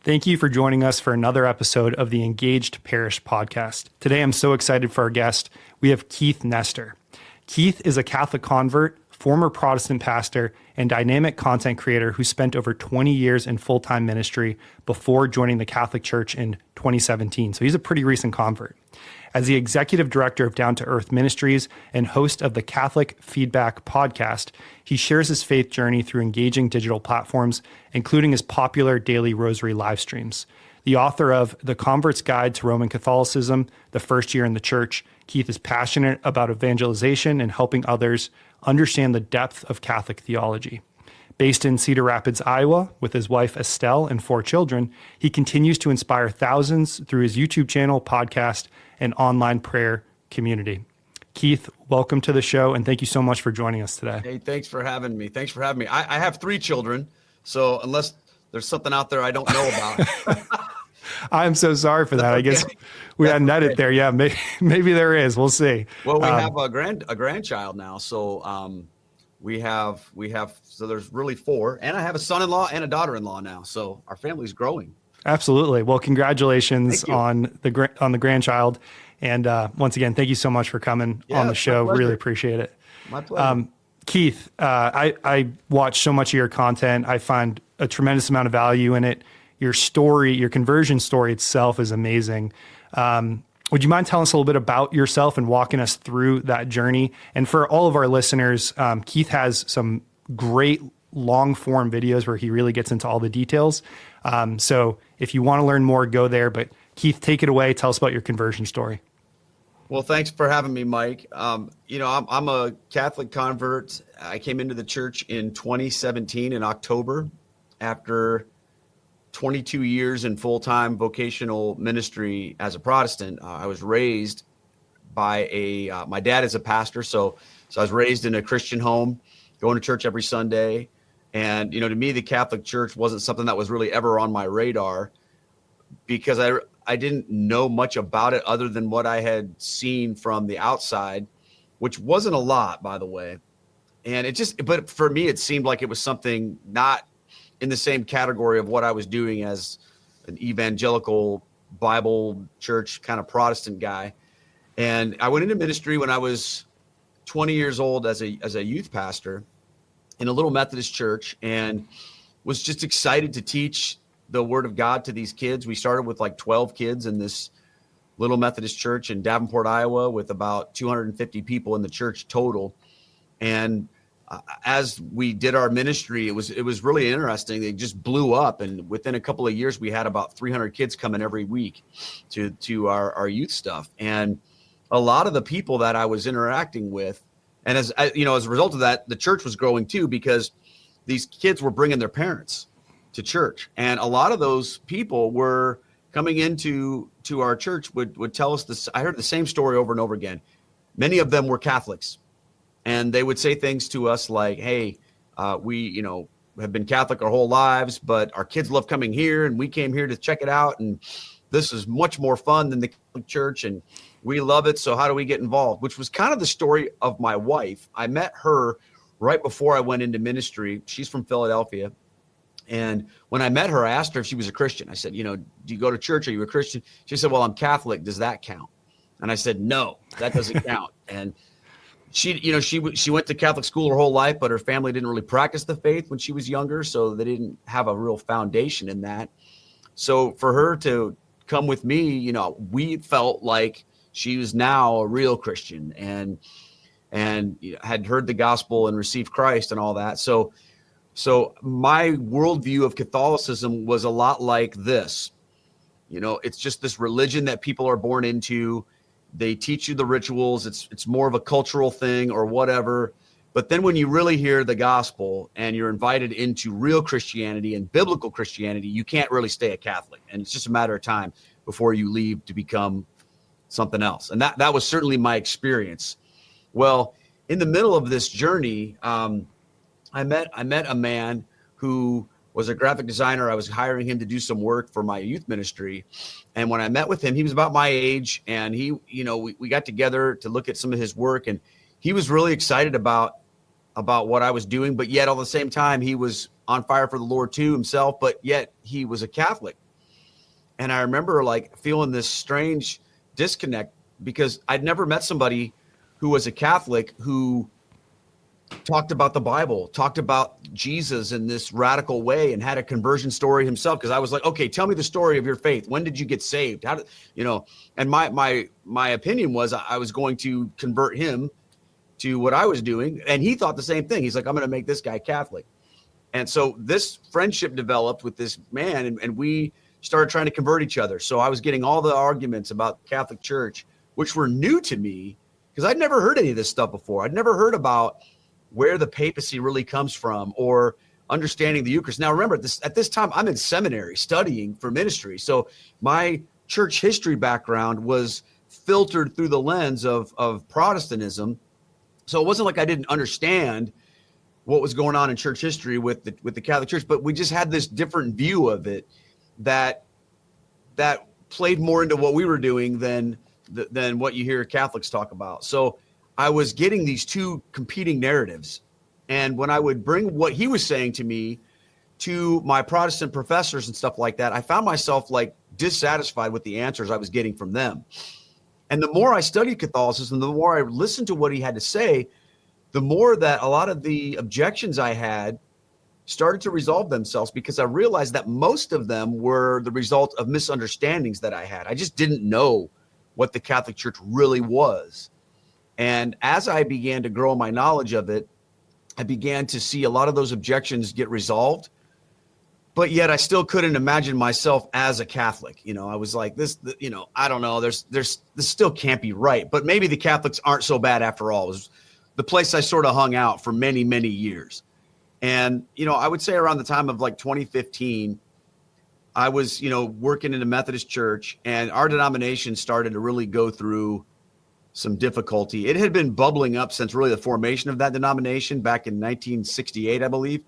Thank you for joining us for another episode of the Engaged Parish podcast. Today, I'm so excited for our guest. We have Keith Nestor. Keith is a Catholic convert, former Protestant pastor, and dynamic content creator who spent over 20 years in full-time ministry before joining the Catholic Church in 2017. So he's a pretty recent convert. As the executive director of Down to Earth Ministries and host of the Catholic Feedback podcast, he shares his faith journey through engaging digital platforms, including his popular daily Rosary live streams. The author of The Convert's Guide to Roman Catholicism, The First Year in the Church, Keith is passionate about evangelization and helping others understand the depth of Catholic theology. Based in Cedar Rapids, Iowa, with his wife Estelle and 4 children, he continues to inspire thousands through his YouTube channel, podcast, and online prayer community. Keith, welcome to the show, and thank you so much for joining us today. Hey, thanks for having me. I have 3 children, so unless there's something out there I don't know about. I'm so sorry for that. Okay. I guess we had an edit there. Yeah, maybe there is. We'll see. Well, we have a grandchild now, so we have so there's really 4, and I have a son-in-law and a daughter-in-law now, so our family's growing. Absolutely. Well, congratulations on the grandchild, and once again, thank you so much for coming on the show. Really appreciate it. My pleasure. Keith, I watch so much of your content. I find a tremendous amount of value in it. Your story, your conversion story itself is amazing. Would you mind telling us a little bit about yourself and walking us through that journey? And for all of our listeners, Keith has some great long form videos where he really gets into all the details. So if you want to learn more, go there. But Keith, take it away. Tell us about your conversion story. Well, thanks for having me, Mike. I'm a Catholic convert. I came into the church in 2017 in October after 22 years in full-time vocational ministry as a Protestant. I was raised by my dad is a pastor. So I was raised in a Christian home, going to church every Sunday. And, to me, the Catholic Church wasn't something that was really ever on my radar because I didn't know much about it other than what I had seen from the outside, which wasn't a lot, by the way. And but for me, it seemed like it was something not in the same category of what I was doing as an evangelical Bible church kind of Protestant guy. And I went into ministry when I was 20 years old as a youth pastor in a little Methodist church, and was just excited to teach the Word of God to these kids. We started with like 12 kids in this little Methodist church in Davenport, Iowa, with about 250 people in the church total. And as we did our ministry, it was really interesting. It just blew up, and within a couple of years, we had about 300 kids coming every week to our youth stuff. And a lot of the people that I was interacting with, and as a result of that, the church was growing too, because these kids were bringing their parents to church, and a lot of those people were coming into our church would tell us this. I heard the same story over and over again. Many of them were Catholics. And they would say things to us like, hey, we, have been Catholic our whole lives, but our kids love coming here, and we came here to check it out. And this is much more fun than the Catholic Church, and we love it. So how do we get involved? Which was kind of the story of my wife. I met her right before I went into ministry. She's from Philadelphia. And when I met her, I asked her if she was a Christian. I said, do you go to church? Are you a Christian? She said, well, I'm Catholic. Does that count? And I said, no, that doesn't count. And she went to Catholic school her whole life, but her family didn't really practice the faith when she was younger, so they didn't have a real foundation in that. So for her to come with me, we felt like she was now a real Christian and had heard the gospel and received Christ and all that. So my worldview of Catholicism was a lot like this. It's just this religion that people are born into. They teach you the rituals. It's more of a cultural thing or whatever. But then when you really hear the gospel and you're invited into real Christianity and biblical Christianity, you can't really stay a Catholic. And it's just a matter of time before you leave to become something else. And that was certainly my experience. Well, in the middle of this journey, I met a man who was a graphic designer. I was hiring him to do some work for my youth ministry. And when I met with him, he was about my age, and we got together to look at some of his work, and he was really excited about what I was doing, but yet at the same time, he was on fire for the Lord too himself, but yet he was a Catholic. And I remember like feeling this strange disconnect because I'd never met somebody who was a Catholic who talked about the Bible, talked about Jesus in this radical way, and had a conversion story himself. Because I was like, okay, tell me the story of your faith. When did you get saved? How did And my opinion was I was going to convert him to what I was doing, and he thought the same thing. He's like, I'm going to make this guy Catholic. And so this friendship developed with this man, and we started trying to convert each other. So I was getting all the arguments about the Catholic Church, which were new to me because I'd never heard any of this stuff before. I'd never heard about where the papacy really comes from or understanding the Eucharist. Now, remember, at this time, I'm in seminary studying for ministry. So my church history background was filtered through the lens of Protestantism. So it wasn't like I didn't understand what was going on in church history with the Catholic Church, but we just had this different view of it that played more into what we were doing than what you hear Catholics talk about. So I was getting these two competing narratives. And when I would bring what he was saying to me to my Protestant professors and stuff like that, I found myself like dissatisfied with the answers I was getting from them. And the more I studied Catholicism, the more I listened to what he had to say, the more that a lot of the objections I had started to resolve themselves, because I realized that most of them were the result of misunderstandings that I had. I just didn't know what the Catholic Church really was. And as I began to grow my knowledge of it, I began to see a lot of those objections get resolved. But yet I still couldn't imagine myself as a Catholic. I was like, I don't know, this still can't be right. But maybe the Catholics aren't so bad after all. It was the place I sort of hung out for many, many years. And, I would say around the time of like 2015, I was, working in a Methodist church, and our denomination started to really go through some difficulty. It had been bubbling up since really the formation of that denomination back in 1968, I believe.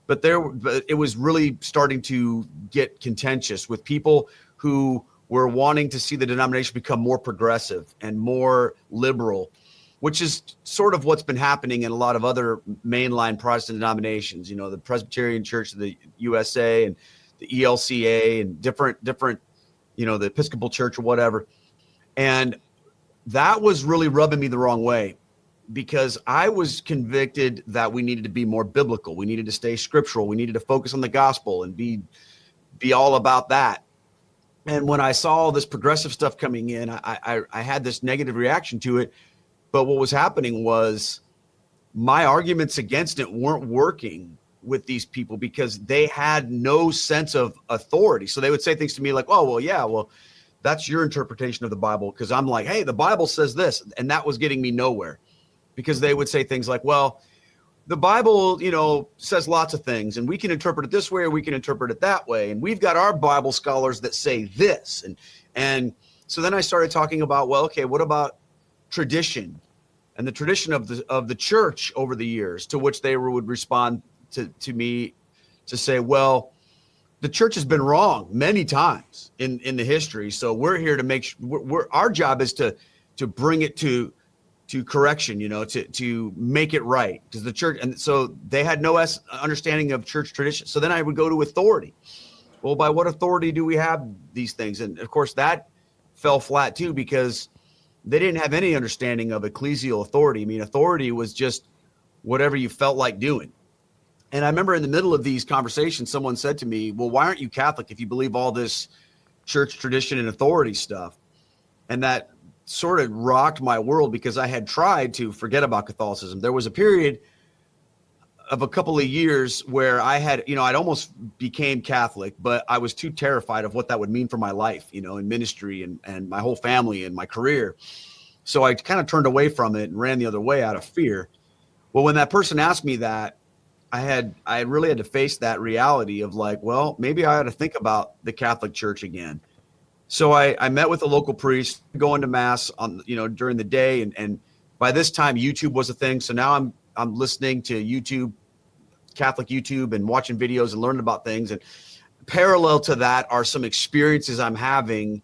But it was really starting to get contentious with people who were wanting to see the denomination become more progressive and more liberal, which is sort of what's been happening in a lot of other mainline Protestant denominations, the Presbyterian Church of the USA and the ELCA and different, the Episcopal Church or whatever. And that was really rubbing me the wrong way, because I was convicted that we needed to be more biblical. We needed to stay scriptural. We needed to focus on the gospel and be all about that. And when I saw all this progressive stuff coming in, I had this negative reaction to it. But what was happening was my arguments against it weren't working with these people because they had no sense of authority. So they would say things to me like, oh, well, yeah, well, that's your interpretation of the Bible. Because I'm like, hey, the Bible says this. And that was getting me nowhere, because they would say things like, well, the Bible, says lots of things, and we can interpret it this way or we can interpret it that way. And we've got our Bible scholars that say this. And so then I started talking about, well, okay, what about tradition and the tradition of the church over the years, to which they would respond to me to say, well, the church has been wrong many times in the history. So we're here to make sure our job is to bring it to correction, to make it right, because the church. And so they had no understanding of church tradition. So then I would go to authority. Well, by what authority do we have these things? And of course that fell flat too, because they didn't have any understanding of ecclesial authority. I mean, authority was just whatever you felt like doing. And I remember in the middle of these conversations, someone said to me, well, why aren't you Catholic if you believe all this church tradition and authority stuff? And that sort of rocked my world, because I had tried to forget about Catholicism. There was a period of a couple of years where I had, I'd almost became Catholic, but I was too terrified of what that would mean for my life, in ministry and my whole family and my career. So I kind of turned away from it and ran the other way out of fear. Well, when that person asked me that, I really had to face that reality of like, well, maybe I ought to think about the Catholic Church again. So I met with a local priest, going to mass on, during the day. And by this time, YouTube was a thing. So now I'm listening to YouTube, Catholic YouTube, and watching videos and learning about things. And parallel to that are some experiences I'm having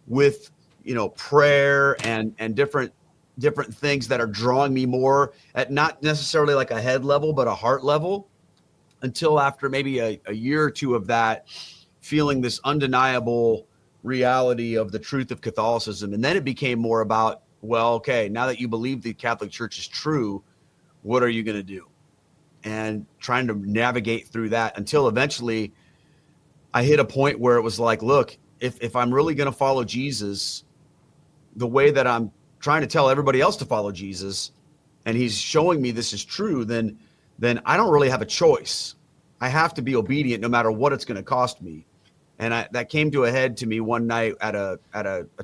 with, prayer and different things that are drawing me more at not necessarily like a head level, but a heart level, until after maybe a year or two of that, feeling this undeniable reality of the truth of Catholicism. And then it became more about, well, okay, now that you believe the Catholic Church is true, what are you going to do? And trying to navigate through that until eventually I hit a point where it was like, look, if I'm really going to follow Jesus the way that I'm trying to tell everybody else to follow Jesus, and he's showing me this is true, then I don't really have a choice. I have to be obedient no matter what it's going to cost me. And that came to a head to me one night at a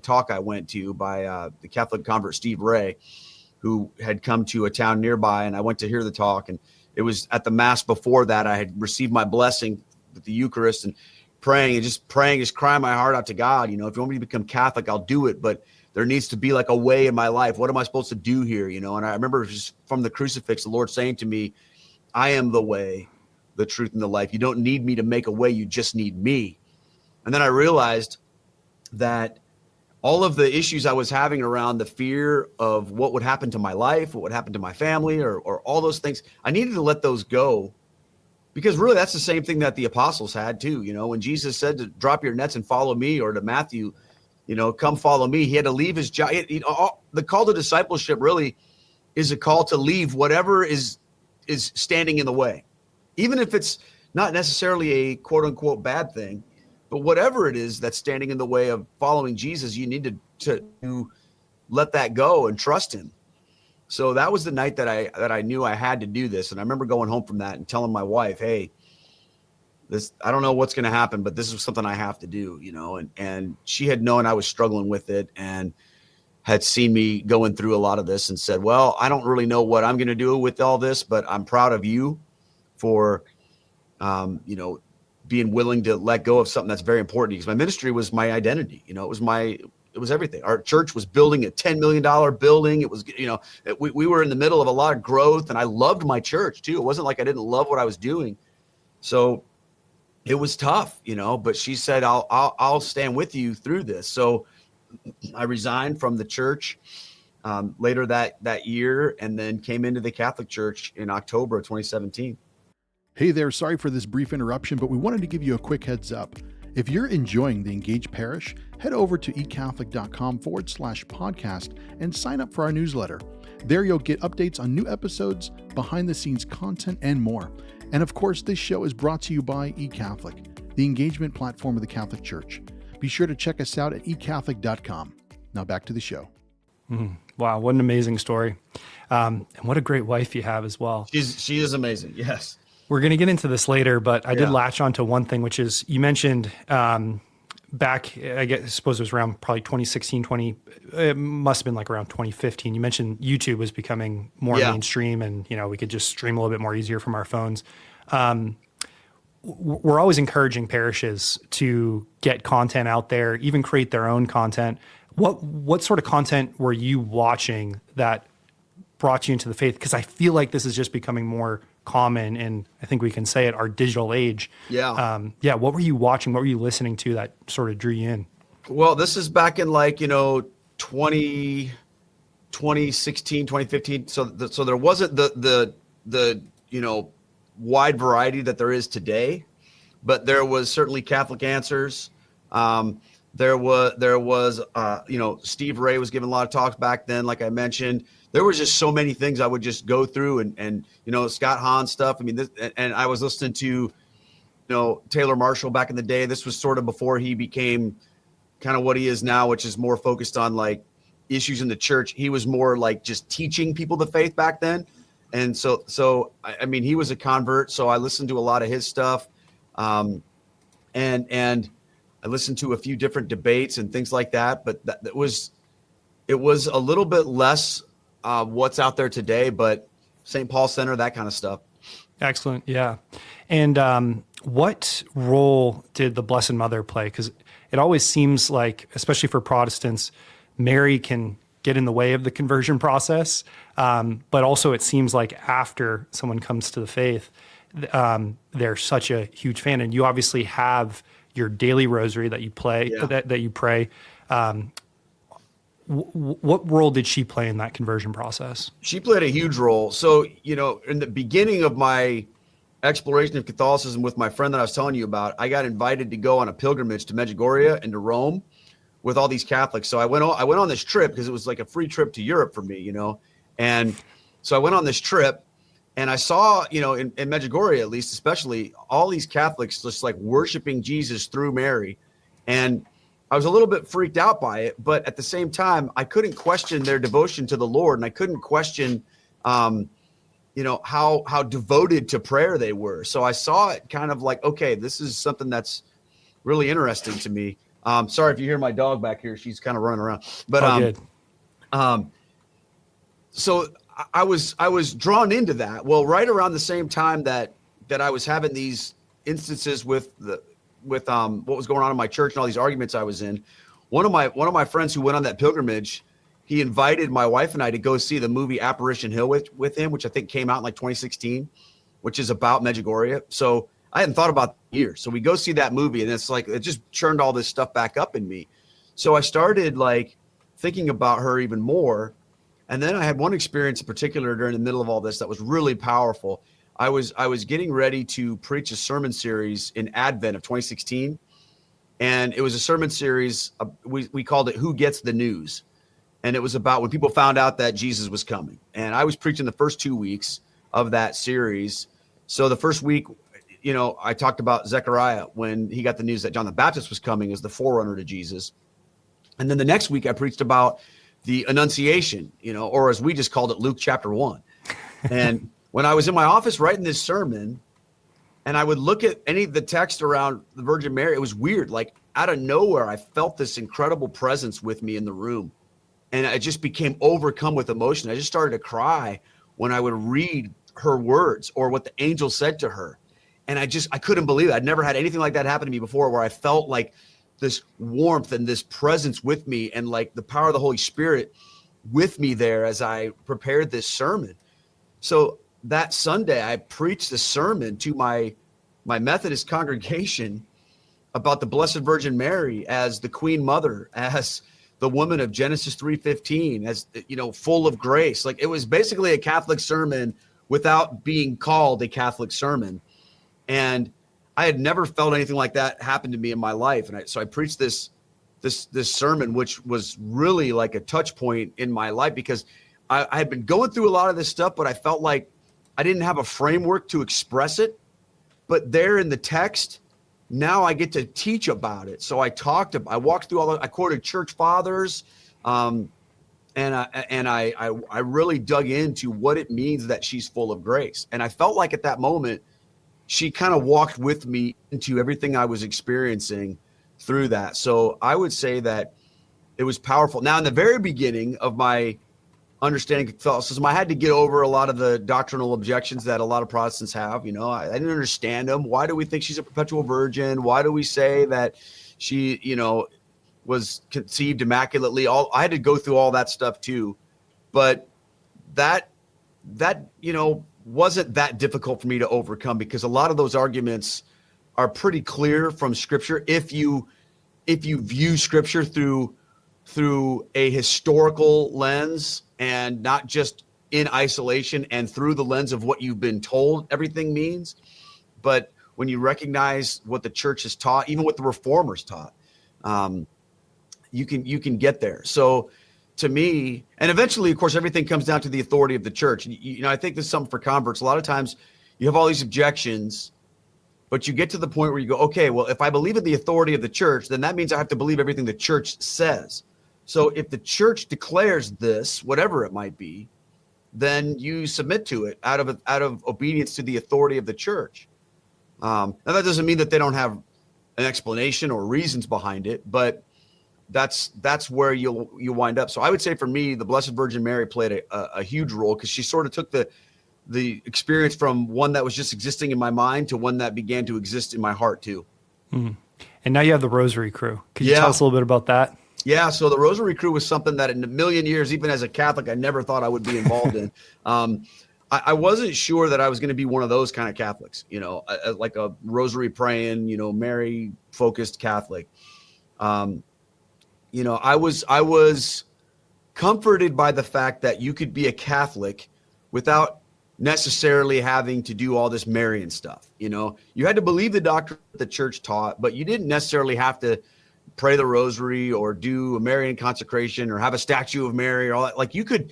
talk I went to by the Catholic convert Steve Ray, who had come to a town nearby, and I went to hear the talk. And it was at the Mass before that. I had received my blessing with the Eucharist and praying, just crying my heart out to God. If you want me to become Catholic, I'll do it. But there needs to be like a way in my life. What am I supposed to do here? And I remember just from the crucifix, the Lord saying to me, I am the way, the truth, and the life. You don't need me to make a way. You just need me. And then I realized that all of the issues I was having around the fear of what would happen to my life, what would happen to my family, or all those things, I needed to let those go, because really that's the same thing that the apostles had too. When Jesus said to drop your nets and follow me, or to Matthew, come follow me, he had to leave his job. The call to discipleship really is a call to leave whatever is standing in the way, even if it's not necessarily a quote unquote bad thing. But whatever it is that's standing in the way of following Jesus, you need to let that go and trust him. So that was the night that I knew I had to do this. And I remember going home from that and telling my wife, hey, I don't know what's going to happen, but this is something I have to do, and she had known I was struggling with it and had seen me going through a lot of this and said, well, I don't really know what I'm going to do with all this, but I'm proud of you for, being willing to let go of something that's very important, because my ministry was my identity. It was everything. Our church was building a $10 million building. It was, we were in the middle of a lot of growth, and I loved my church too. It wasn't like I didn't love what I was doing. So it was tough, but she said, I'll stand with you through this. So I resigned from the church later that year, and then came into the Catholic Church in October of 2017. Hey there, sorry for this brief interruption, but we wanted to give you a quick heads up. If you're enjoying the Engaged Parish, head over to ecatholic.com/podcast and sign up for our newsletter. There you'll get updates on new episodes, behind the scenes content, and more. And of course, this show is brought to you by eCatholic, the engagement platform of the Catholic Church. Be sure to check us out at ecatholic.com. Now back to the show. Wow, what an amazing story. And what a great wife you have as well. She is amazing, yes. We're going to get into this later, but I did latch onto one thing, which is you mentioned back, I suppose it was around probably 2016, it must have been like around 2015. You mentioned YouTube was becoming more mainstream, and we could just stream a little bit more easier from our phones. We're always encouraging parishes to get content out there, even create their own content. What sort of content were you watching that brought you into the faith? Because I feel like this is just becoming more common, and I think we can say it, our digital age. What were you watching? What were you listening to that sort of drew you in? Well, this is back in 2016, 2015. So there wasn't the wide variety that there is today, but there was certainly Catholic Answers. There was Steve Ray was giving a lot of talks back then, like I mentioned. There was just so many things I would just go through, and Scott Hahn stuff. I mean, and I was listening to, Taylor Marshall back in the day. This was sort of before he became kind of what he is now, which is more focused on like issues in the church. He was more like just teaching people the faith back then. And so I mean, he was a convert, so I listened to a lot of his stuff. And I listened to a few different debates and things like that, but it was a little bit less what's out there today, but St. Paul Center, that kind of stuff. Excellent. Yeah. And what role did the Blessed Mother play? Because it always seems like, especially for Protestants, Mary can get in the way of the conversion process. But also it seems like after someone comes to the faith, they're such a huge fan. And you obviously have your daily rosary that you play, that you pray. What role did she play in that conversion process? She played a huge role. So, in the beginning of my exploration of Catholicism with my friend that I was telling you about, I got invited to go on a pilgrimage to Medjugorje and to Rome with all these Catholics. So I went on this trip because it was like a free trip to Europe for me, And so I went on this trip and I saw, in Medjugorje, at least, especially, all these Catholics just like worshiping Jesus through Mary. And I was a little bit freaked out by it, but at the same time, I couldn't question their devotion to the Lord. And I couldn't question, how devoted to prayer they were. So I saw it kind of like, okay, this is something that's really interesting to me. Sorry if you hear my dog back here; she's kind of running around. But so I was drawn into that. Well, right around the same time that I was having these instances with what was going on in my church and all these arguments I was in, one of my friends who went on that pilgrimage, he invited my wife and I to go see the movie Apparition Hill with him, which I think came out in like 2016, which is about Medjugorje. So I hadn't thought about it in years. So we go see that movie, and it's like it just churned all this stuff back up in me. So I started like thinking about her even more. And then I had one experience in particular during the middle of all this that was really powerful. I was getting ready to preach a sermon series in Advent of 2016. And it was a sermon series. We called it Who Gets the News? And it was about when people found out that Jesus was coming. And I was preaching the first 2 weeks of that series. So the first week, I talked about Zechariah when he got the news that John the Baptist was coming as the forerunner to Jesus. And then the next week I preached about the Annunciation, or as we just called it, Luke chapter 1. And when I was in my office writing this sermon, and I would look at any of the text around the Virgin Mary, it was weird. Like out of nowhere, I felt this incredible presence with me in the room. And I just became overcome with emotion. I just started to cry when I would read her words or what the angel said to her. And I couldn't believe it. I'd never had anything like that happen to me before, where I felt like this warmth and this presence with me, and like the power of the Holy Spirit with me there as I prepared this sermon. So that Sunday, I preached a sermon to my Methodist congregation about the Blessed Virgin Mary as the Queen Mother, as the woman of Genesis 3:15, as full of grace. Like it was basically a Catholic sermon without being called a Catholic sermon. And I had never felt anything like that happen to me in my life. And so I preached this sermon, which was really like a touch point in my life, because I had been going through a lot of this stuff, but I felt like I didn't have a framework to express it. But there in the text, now I get to teach about it. So I walked through I quoted church fathers, and I really dug into what it means that she's full of grace. And I felt like at that moment, she kind of walked with me into everything I was experiencing through that. So I would say that it was powerful. Now, in the very beginning of my understanding Catholicism, I had to get over a lot of the doctrinal objections that a lot of Protestants have. I didn't understand them. Why do we think she's a perpetual virgin? Why do we say that she, was conceived immaculately? I had to go through all that stuff too. But that wasn't that difficult for me to overcome, because a lot of those arguments are pretty clear from Scripture. If you view Scripture through a historical lens and not just in isolation and through the lens of what you've been told everything means, but when you recognize what the church has taught, even what the reformers taught, you can get there. So to me, and eventually, of course, everything comes down to the authority of the church. I think this is something for converts. A lot of times you have all these objections, but you get to the point where you go, okay, well, if I believe in the authority of the church, then that means I have to believe everything the church says. So if the church declares this, whatever it might be, then you submit to it out of obedience to the authority of the church. Now that doesn't mean that they don't have an explanation or reasons behind it, but that's where you'll wind up. So I would say for me, the Blessed Virgin Mary played a huge role, because she sort of took the experience from one that was just existing in my mind to one that began to exist in my heart too. Mm-hmm. And now you have the Rosary Crew. Could you tell us a little bit about that? Yeah. So the Rosary Crew was something that in a million years, even as a Catholic, I never thought I would be involved in. I wasn't sure that I was going to be one of those kind of Catholics, like a rosary praying, Mary focused Catholic. I was comforted by the fact that you could be a Catholic without necessarily having to do all this Marian stuff. You had to believe the doctrine that the church taught, but you didn't necessarily have to pray the rosary or do a Marian consecration or have a statue of Mary or all that. Like you could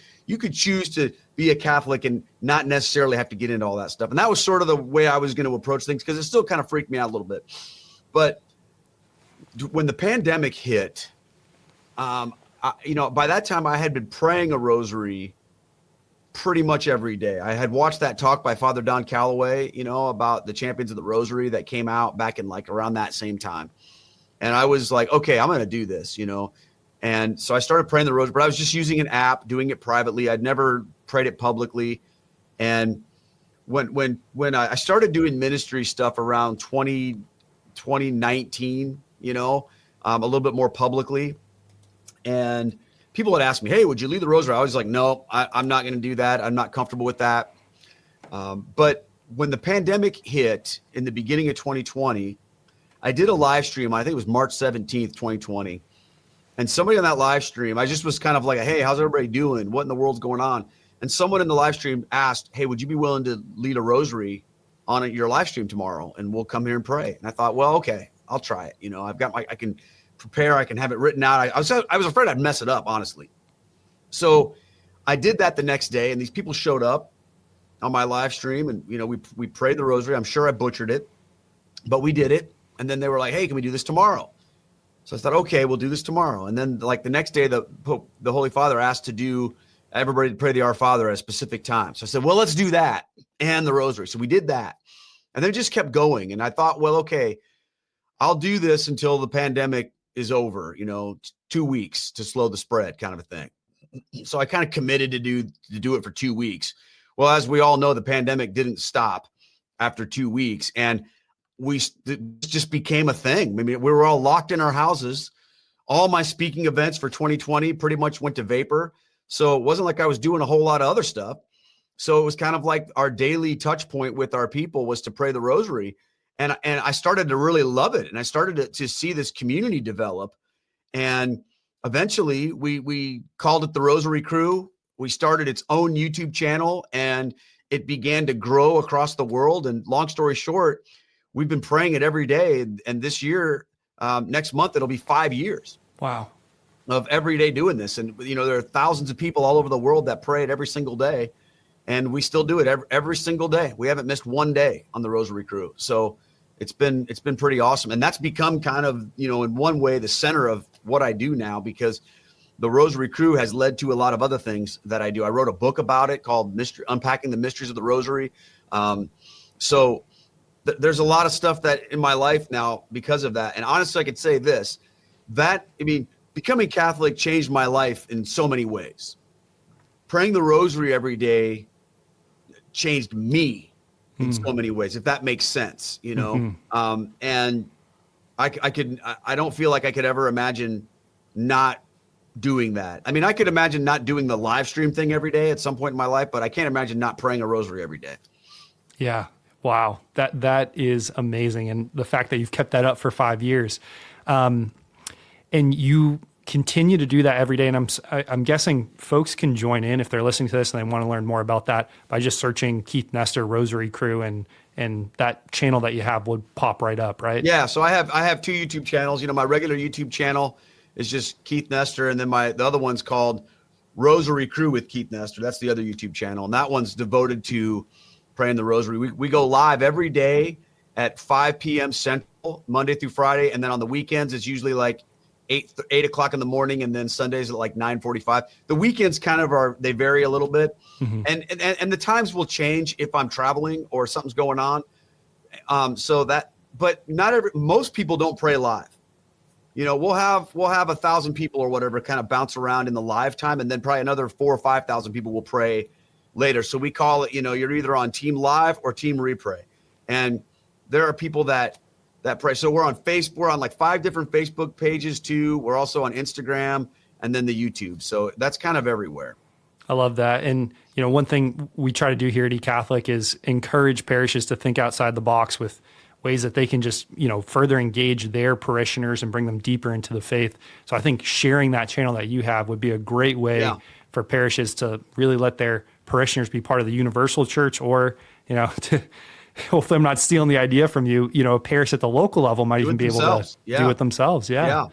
choose to be a Catholic and not necessarily have to get into all that stuff. And that was sort of the way I was going to approach things, because it still kind of freaked me out a little bit. But when the pandemic hit, by that time I had been praying a rosary pretty much every day. I had watched that talk by Father Don Calloway, about the Champions of the Rosary that came out back in like around that same time. And I was like, okay, I'm going to do this, And so I started praying the rosary, but I was just using an app, doing it privately. I'd never prayed it publicly. And when I started doing ministry stuff around 2019, a little bit more publicly, and people had asked me, hey, would you lead the rosary? I was like, no, I'm not going to do that. I'm not comfortable with that. But when the pandemic hit in the beginning of 2020, I did a live stream. I think it was March 17th, 2020. And somebody on that live stream, I just was kind of like, hey, how's everybody doing? What in the world's going on? And someone in the live stream asked, hey, would you be willing to lead a rosary on your live stream tomorrow? And we'll come here and pray. And I thought, well, okay, I'll try it. I've got I can prepare. I can have it written out. I was afraid I'd mess it up, honestly. So I did that the next day, and these people showed up on my live stream, and, we prayed the rosary. I'm sure I butchered it, but we did it. And then they were like, hey, can we do this tomorrow? So I thought, okay, we'll do this tomorrow. And then like the next day, the Holy Father asked to do everybody to pray the Our Father at a specific time. So I said, well, let's do that and the rosary. So we did that. And then it just kept going. And I thought, well, okay, I'll do this until the pandemic is over, 2 weeks to slow the spread kind of a thing. So I kind of committed to do it for 2 weeks. Well, as we all know, the pandemic didn't stop after 2 weeks. And it just became a thing. I mean, we were all locked in our houses. All my speaking events for 2020 pretty much went to vapor. So it wasn't like I was doing a whole lot of other stuff. So it was kind of like our daily touch point with our people was to pray the rosary. And I started to really love it. And I started to see this community develop. And eventually we called it the Rosary Crew. We started its own YouTube channel, and it began to grow across the world. And long story short, we've been praying it every day. And this year, next month, it'll be 5 years. Wow. Of every day doing this. And, there are thousands of people all over the world that pray it every single day. And we still do it every single day. We haven't missed one day on the Rosary Crew. So it's been pretty awesome. And that's become kind of, in one way, the center of what I do now, because the Rosary Crew has led to a lot of other things that I do. I wrote a book about it called Unpacking the Mysteries of the Rosary. There's a lot of stuff that in my life now because of that. And honestly, I could say this, becoming Catholic changed my life in so many ways. Praying the rosary every day changed me in so many ways, if that makes sense, Mm-hmm. And I don't feel like I could ever imagine not doing that. I mean, I could imagine not doing the live stream thing every day at some point in my life, but I can't imagine not praying a rosary every day. Yeah. Wow. That is amazing. And the fact that you've kept that up for 5 years, and you continue to do that every day. And I'm guessing folks can join in if they're listening to this and they want to learn more about that by just searching Keith Nestor Rosary Crew, and that channel that you have would pop right up, right? Yeah. So I have 2 YouTube channels. My regular YouTube channel is just Keith Nestor, and then the other one's called Rosary Crew with Keith Nestor. That's the other YouTube channel, and that one's devoted to praying the rosary. We go live every day at 5 p.m. Central, Monday through Friday, and then on the weekends it's usually like 8 o'clock in the morning, and then Sundays at like 9:45. The weekends kind of they vary a little bit, mm-hmm. and the times will change if I'm traveling or something's going on. But most people don't pray live. We'll have 1,000 people or whatever kind of bounce around in the live time, and then probably another 4,000 or 5,000 people will pray later. So we call it, you're either on Team Live or Team Repray. And there are people that pray. So we're on Facebook. We're on like 5 different Facebook pages too. We're also on Instagram and then the YouTube. So that's kind of everywhere. I love that. And, one thing we try to do here at eCatholic is encourage parishes to think outside the box with ways that they can just, further engage their parishioners and bring them deeper into the faith. So I think sharing that channel that you have would be a great way for parishes to really let their parishioners be part of the universal church, or, hopefully I'm not stealing the idea from you, a parish at the local level might even be able to do it themselves. Yeah.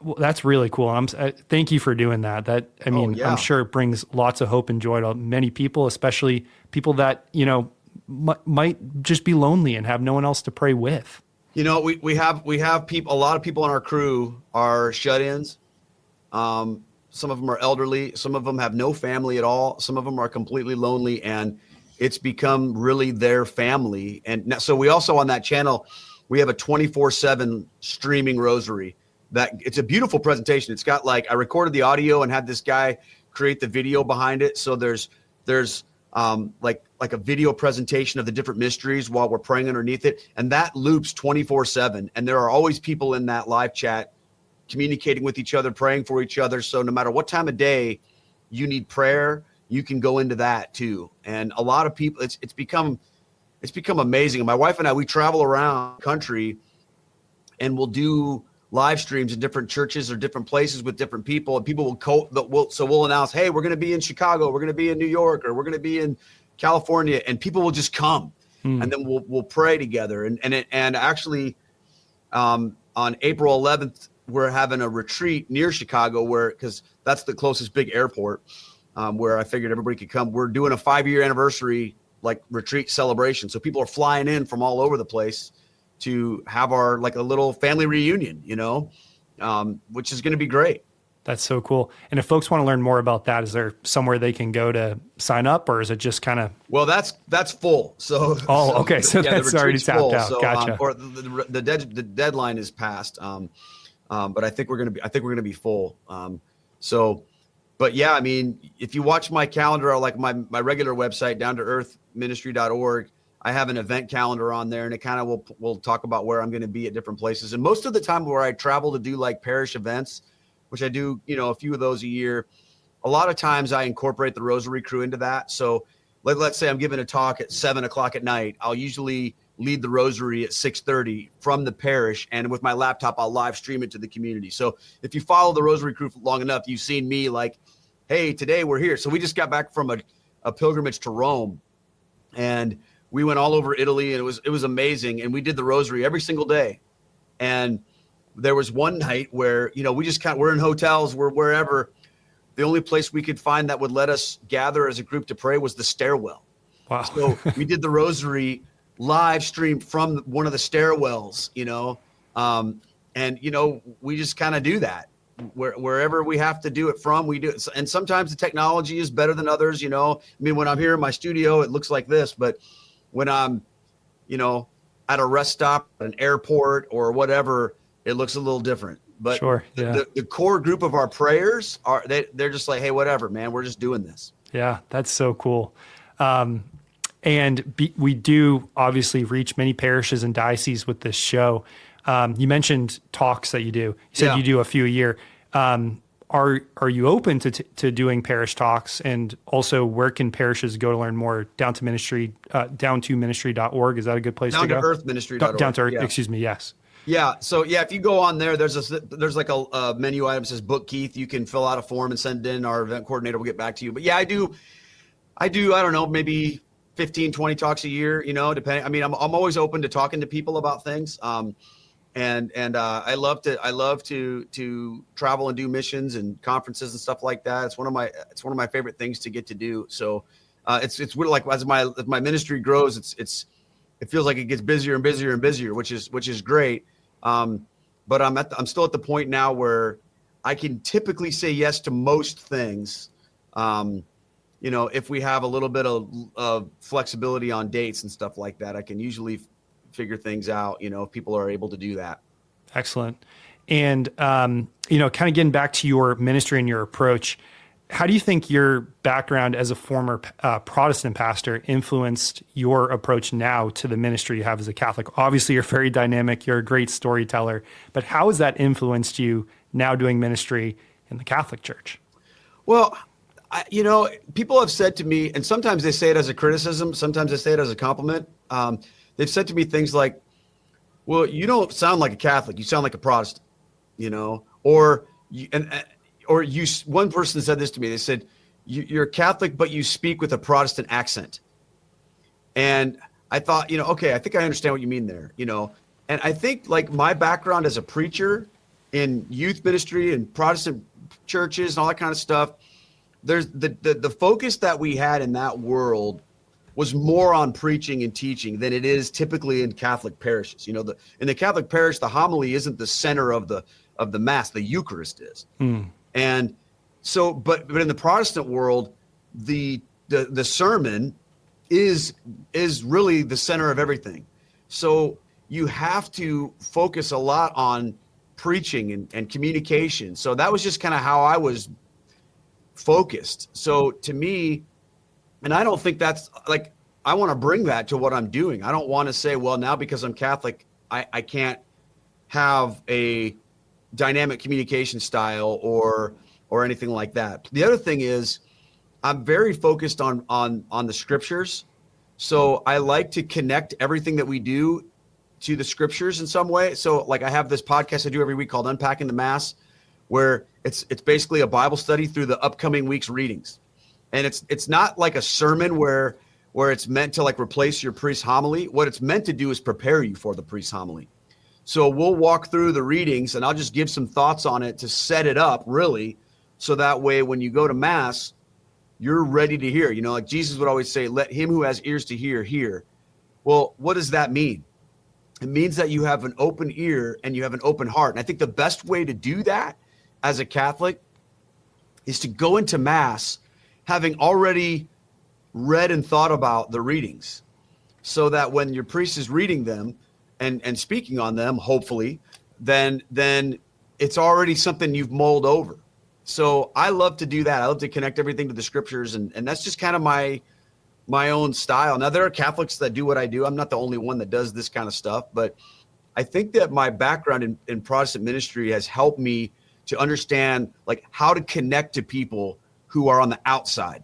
Well, that's really cool. Thank you for doing that. I'm sure it brings lots of hope and joy to many people, especially people that, might just be lonely and have no one else to pray with. We have people, a lot of people on our crew are shut-ins. Some of them are elderly. Some of them have no family at all. Some of them are completely lonely, and it's become really their family. And so we also, on that channel, we have a 24/7 streaming rosary. That it's a beautiful presentation. It's got I recorded the audio and had this guy create the video behind it. So there's like a video presentation of the different mysteries while we're praying underneath it. And that loops 24/7. And there are always people in that live chat communicating with each other, praying for each other. So no matter what time of day you need prayer, you can go into that too. And a lot of people, it's become amazing. My wife and I, we travel around the country and we'll do live streams in different churches or different places with different people, and people we'll announce, hey, we're going to be in Chicago, we're going to be in New York, or we're going to be in California, and people will just come, and then we'll pray together. And actually, on April 11th, we're having a retreat near Chicago, because that's the closest big airport, where I figured everybody could come. We're doing a 5-year anniversary retreat celebration, so people are flying in from all over the place to have our a little family reunion, which is going to be great. That's so cool. And if folks want to learn more about that, is there somewhere they can go to sign up, or is it just kind of? Well, that's full. So okay, so that's already tapped full. Out. So, gotcha. Or the deadline is passed. But I think we're gonna be full. But yeah, I mean, if you watch my calendar, or my regular website, downtoearthministry.org. I have an event calendar on there, and it kind of will talk about where I'm going to be at different places. And most of the time where I travel to do parish events, which I do, a few of those a year, a lot of times I incorporate the Rosary crew into that. So let's say I'm giving a talk at 7:00 at night. I'll usually lead the Rosary at 6:30 from the parish, and with my laptop, I'll live stream it to the community. So if you follow the Rosary crew long enough, you've seen me hey, today we're here. So we just got back from a pilgrimage to Rome, and we went all over Italy, and it was amazing. And we did the Rosary every single day. And there was one night where, we just we're in hotels, we're wherever. The only place we could find that would let us gather as a group to pray was the stairwell. Wow. So we did the Rosary live stream from one of the stairwells, and, we just kind of do that. Wherever we have to do it from, we do it. And sometimes the technology is better than others, when I'm here in my studio, it looks like this, but when I'm, at a rest stop, at an airport or whatever, it looks a little different. But sure, yeah. the core group of our prayers they're just hey, whatever, man, we're just doing this. Yeah, that's so cool. We do obviously reach many parishes and dioceses with this show. You mentioned talks that you do. You said you do a few a year. Are you open to doing parish talks? And also, where can parishes go to learn more? Down to ministry.org. Is that a good place to go? Down to earthministry.org. Down to earth, excuse me. Yes. Yeah. So if you go on there, there's a menu item that says book Keith. You can fill out a form and send it in. Our event coordinator will get back to you. But yeah, I do, I don't know, maybe 15, 20 talks a year, depending. I mean, I'm always open to talking to people about things. And I love to travel and do missions and conferences and stuff like that. It's one of my favorite things to get to do. So it's really as my ministry grows, it feels like it gets busier and busier and busier, which is great. But I'm still at the point now where I can typically say yes to most things. If we have a little bit of flexibility on dates and stuff like that, I can usually figure things out, if people are able to do that. Excellent. And, kind of getting back to your ministry and your approach, how do you think your background as a former Protestant pastor influenced your approach now to the ministry you have as a Catholic? Obviously, you're very dynamic. You're a great storyteller. But how has that influenced you now doing ministry in the Catholic Church? Well, people have said to me, and sometimes they say it as a criticism, sometimes they say it as a compliment. They've said to me things like, well, you don't sound like a Catholic. You sound like a Protestant, one person said this to me. They said, you're Catholic, but you speak with a Protestant accent. And I thought, okay, I think I understand what you mean there, And I think like my background as a preacher in youth ministry and Protestant churches and all that kind of stuff, there's the focus that we had in that world was more on preaching and teaching than it is typically in Catholic parishes. In the Catholic parish, the homily isn't the center of the Mass, the Eucharist is. And so, but in the Protestant world, the sermon is really the center of everything. So you have to focus a lot on preaching and communication. So that was just kind of how I was focused. So to me, and I don't think that's like, I want to bring that to what I'm doing. I don't want to say, well, now because I'm Catholic, I can't have a dynamic communication style or anything like that. The other thing is I'm very focused on the scriptures. So I like to connect everything that we do to the scriptures in some way. So like I have this podcast I do every week called Unpacking the Mass, where it's basically a Bible study through the upcoming week's readings. And it's not like a sermon where it's meant to like replace your priest's homily. What it's meant to do is prepare you for the priest's homily. So we'll walk through the readings and I'll just give some thoughts on it to set it up really. So that way, when you go to Mass, you're ready to hear, like Jesus would always say, let him who has ears to hear, hear. Well, what does that mean? It means that you have an open ear and you have an open heart. And I think the best way to do that as a Catholic is to go into Mass having already read and thought about the readings, so that when your priest is reading them and speaking on them, hopefully, then it's already something you've mulled over. So I love to do that. I love to connect everything to the scriptures, and that's just kind of my own style. Now, there are Catholics that do what I do. I'm not the only one that does this kind of stuff, but I think that my background in Protestant ministry has helped me to understand like how to connect to people who are on the outside.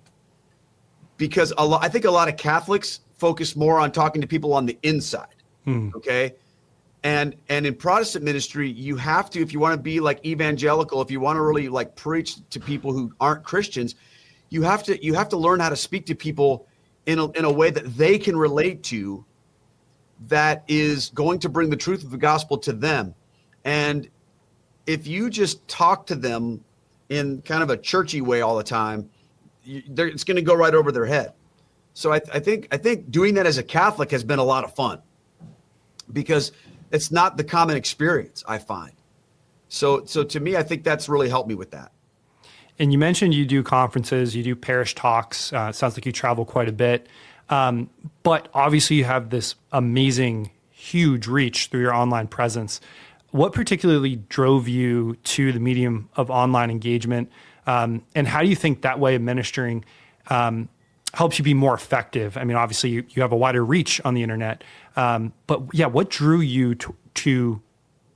Because I think a lot of Catholics focus more on talking to people on the inside. Okay. And in Protestant ministry, you have to, if you want to be like evangelical, if you want to really like preach to people who aren't Christians, you have to learn how to speak to people in a way that they can relate to, that is going to bring the truth of the gospel to them. And if you just talk to them in kind of a churchy way all the time, it's going to go right over their head. So I think doing that as a Catholic has been a lot of fun, because it's not the common experience, I find. So to me, I think that's really helped me with that. And you mentioned you do conferences, you do parish talks. It sounds like you travel quite a bit. But obviously you have this amazing, huge reach through your online presence. What particularly drove you to the medium of online engagement? And how do you think that way of ministering helps you be more effective? I mean, obviously you have a wider reach on the internet. But yeah, what drew you to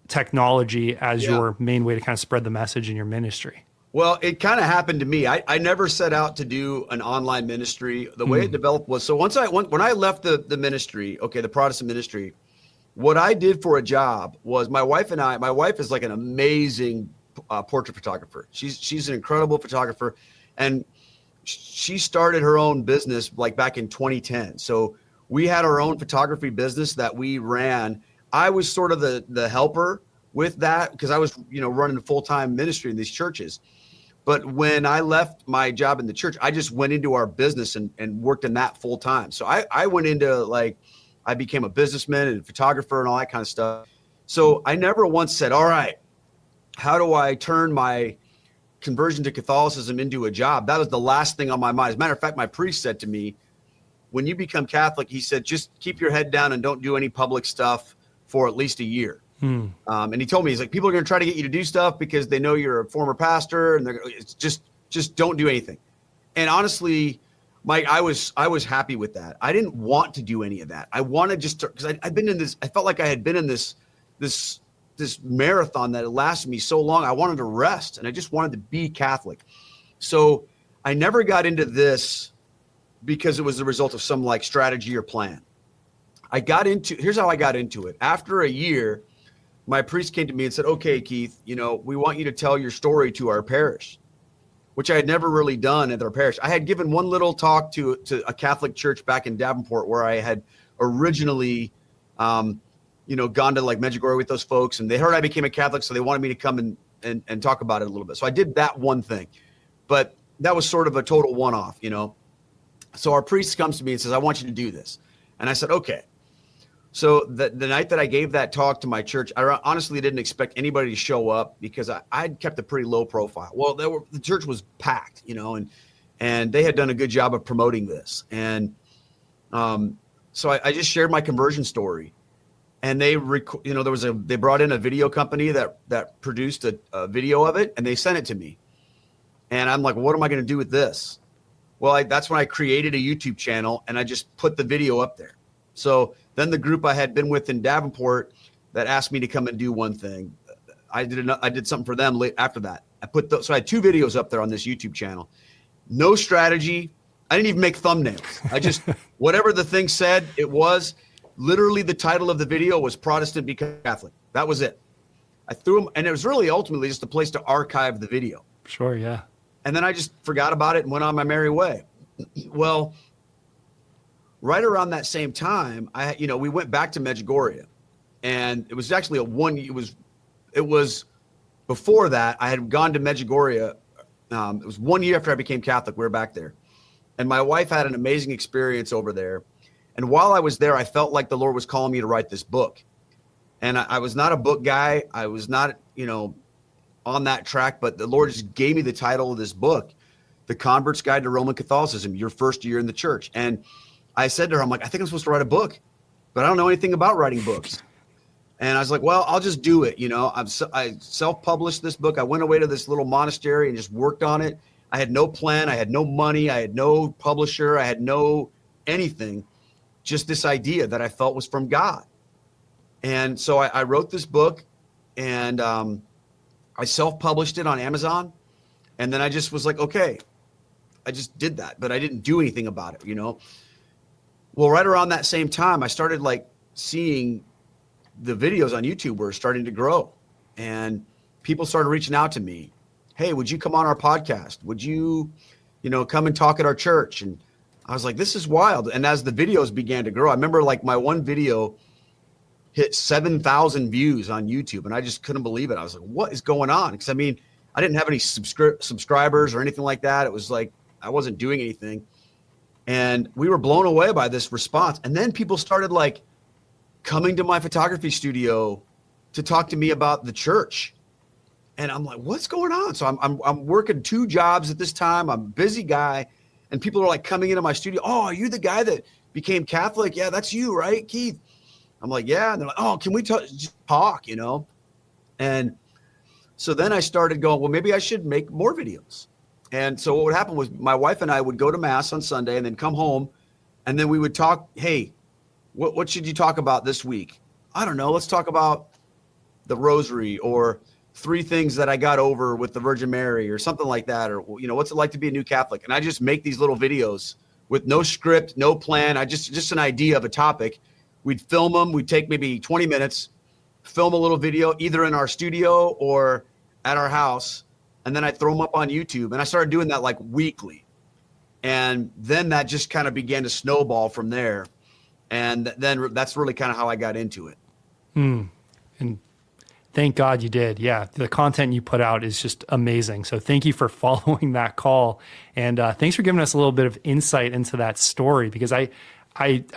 technology as your main way to kind of spread the message in your ministry? Well, it kind of happened to me. I never set out to do an online ministry. The way it developed was, so when I left the ministry, the Protestant ministry, what I did for a job was my wife is like an amazing portrait photographer. She's an incredible photographer, and she started her own business like back in 2010. So we had our own photography business that we ran. I was sort of the helper with that because I was, running a full-time ministry in these churches. But when I left my job in the church, I just went into our business and worked in that full time. So I went into I became a businessman and a photographer and all that kind of stuff. So I never once said, all right, how do I turn my conversion to Catholicism into a job? That was the last thing on my mind. As a matter of fact, my priest said to me, when you become Catholic, he said, just keep your head down and don't do any public stuff for at least a year. And he told me, he's like, people are going to try to get you to do stuff because they know you're a former pastor, and it's just don't do anything. And honestly, Mike, I was happy with that. I didn't want to do any of that. I wanted because I'd been in this, I felt like I had been in this marathon that had lasted me so long. I wanted to rest, and I just wanted to be Catholic. So I never got into this because it was the result of some strategy or plan. Here's how I got into it. After a year, my priest came to me and said, okay, Keith, we want you to tell your story to our parish. which I had never really done at their parish. I had given one little talk to a Catholic church back in Davenport where I had originally, gone to like Medjugorje with those folks, and they heard I became a Catholic, so they wanted me to come and talk about it a little bit. So I did that one thing, but that was sort of a total one-off, So our priest comes to me and says, I want you to do this. And I said, okay. So the night that I gave that talk to my church, I honestly didn't expect anybody to show up because I'd kept a pretty low profile. Well, the church was packed, and they had done a good job of promoting this. And so I just shared my conversion story, and they brought in a video company that produced a video of it, and they sent it to me. And I'm like, what am I going to do with this? Well, that's when I created a YouTube channel, and I just put the video up there. So then the group I had been with in Davenport that asked me to come and do one thing, I did something for them after that. So I had 2 videos up there on this YouTube channel. No strategy. I didn't even make thumbnails. I just, whatever the thing said, it was literally the title of the video was Protestant Become Catholic. That was it. I threw them, and it was really ultimately just a place to archive the video. Sure, yeah. And then I just forgot about it and went on my merry way. Well, right around that same time, we went back to Medjugorje, and it was actually it was before that I had gone to Medjugorje. It was 1 year after I became Catholic. We were back there, and my wife had an amazing experience over there. And while I was there, I felt like the Lord was calling me to write this book. And I was not a book guy. I was not, on that track, but the Lord just gave me the title of this book, The Convert's Guide to Roman Catholicism, Your First Year in the Church. And I said to her, I'm like, I think I'm supposed to write a book, but I don't know anything about writing books. And I was like, well, I'll just do it. I self-published this book. I went away to this little monastery and just worked on it. I had no plan. I had no money. I had no publisher. I had no anything, just this idea that I felt was from God. And so I wrote this book, and I self-published it on Amazon. And then I just was like, okay, I just did that, but I didn't do anything about it, Well, right around that same time, I started seeing the videos on YouTube were starting to grow, and people started reaching out to me. Hey, would you come on our podcast? Would you, come and talk at our church? And I was like, this is wild. And as the videos began to grow, I remember my one video hit 7,000 views on YouTube, and I just couldn't believe it. I was like, what is going on? Because I didn't have any subscribers or anything like that. It was like I wasn't doing anything. And we were blown away by this response. And then people started coming to my photography studio to talk to me about the church. And I'm like, what's going on? So I'm working 2 jobs at this time. I'm a busy guy. And people are coming into my studio. Oh, are you the guy that became Catholic? Yeah, that's you, right, Keith? I'm like, yeah. And they're like, oh, can we just talk, And so then I started going, well, maybe I should make more videos. And so what would happen was my wife and I would go to Mass on Sunday and then come home, and then we would talk, hey, what should you talk about this week? I don't know. Let's talk about the Rosary, or 3 things that I got over with the Virgin Mary, or something like that. Or, what's it like to be a new Catholic? And I just make these little videos with no script, no plan. I just an idea of a topic. We'd film them. We'd take maybe 20 minutes, film a little video, either in our studio or at our house. And then I'd throw them up on YouTube. And I started doing that weekly. And then that just kind of began to snowball from there. And then that's really kind of how I got into it. And thank God you did. Yeah. The content you put out is just amazing. So thank you for following that call. And thanks for giving us a little bit of insight into that story, because I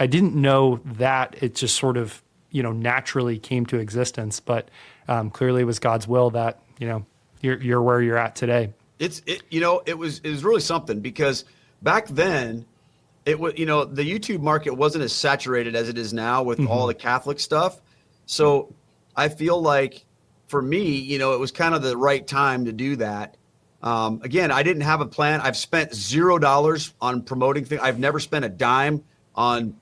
didn't know that it just sort of, naturally came to existence, but clearly it was God's will that, you're where you're at today. It was really something, because back then it was, the YouTube market wasn't as saturated as it is now with all the Catholic stuff. So I feel like for me, it was kind of the right time to do that. Again, I didn't have a plan. I've spent $0 on promoting things. I've never spent a dime on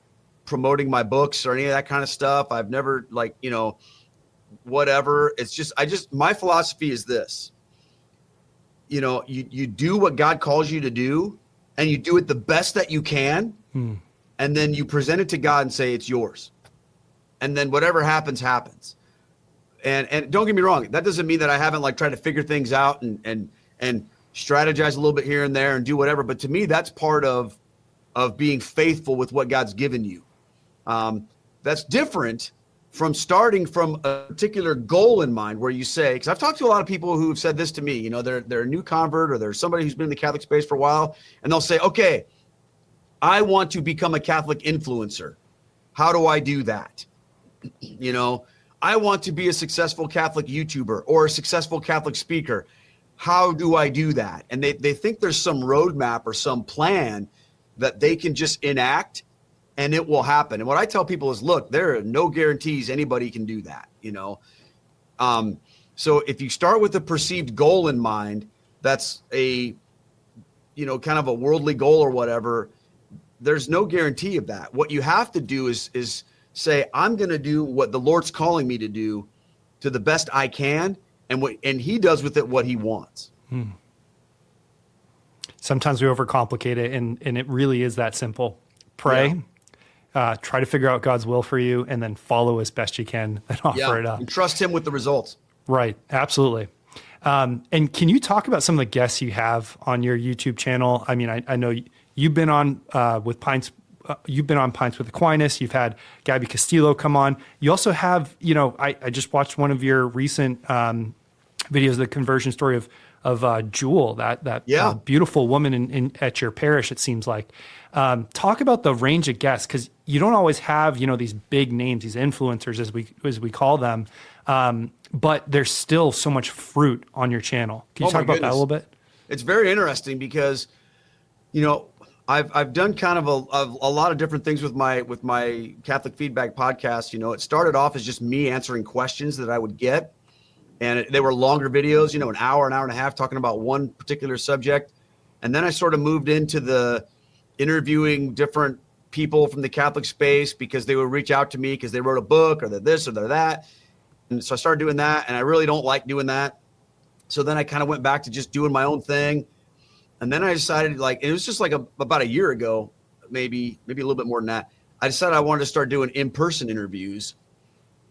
promoting my books or any of that kind of stuff. I've never whatever. It's just, my philosophy is this, you do what God calls you to do, and you do it the best that you can. And then you present it to God and say, it's yours. And then whatever happens, happens. And don't get me wrong. That doesn't mean that I haven't tried to figure things out and strategize a little bit here and there and do whatever. But to me, that's part of being faithful with what God's given you. That's different from starting from a particular goal in mind, where you say, because I've talked to a lot of people who have said this to me, you know, they're a new convert, or they're somebody who's been in the Catholic space for a while, and they'll say, okay, I want to become a Catholic influencer. How do I do that? You know, I want to be a successful Catholic YouTuber or a successful Catholic speaker. How do I do that? And they think there's some roadmap or some plan that they can just enact and it will happen. And what I tell people is, look, there are no guarantees anybody can do that, you know? So if you start with a perceived goal in mind, that's a, you know, kind of a worldly goal or whatever, there's no guarantee of that. What you have to do is say, I'm going to do what the Lord's calling me to do to the best I can. And he does with it what he wants. Sometimes we overcomplicate it, and it really is that simple. Pray, try to figure out God's will for you, and then follow as best you can and offer it up. And trust him with the results. Right. Absolutely. And can you talk about some of the guests you have on your YouTube channel? I mean, I know you've been on with Pints. You've been on Pints with Aquinas. You've had Gabby Castillo come on. You also have, you know, I just watched one of your recent videos, the conversion story of Jewel, that beautiful woman at your parish, it seems like. Talk about the range of guests, because you don't always have, you know, these big names, these influencers as we call them, but there's still so much fruit on your channel. Can you talk about that a little bit? It's very interesting because, you know, I've done kind of a lot of different things with my Catholic Feedback podcast. You know, it started off as just me answering questions that I would get. And they were longer videos, you know, an hour and a half talking about one particular subject. And then I sort of moved into the interviewing different people from the Catholic space, because they would reach out to me because they wrote a book, or they're this or they're that. And so I started doing that, and I really don't like doing that. So then I kind of went back to just doing my own thing. And then I decided, like, it was just like about a year ago, maybe a little bit more than that, I decided I wanted to start doing in-person interviews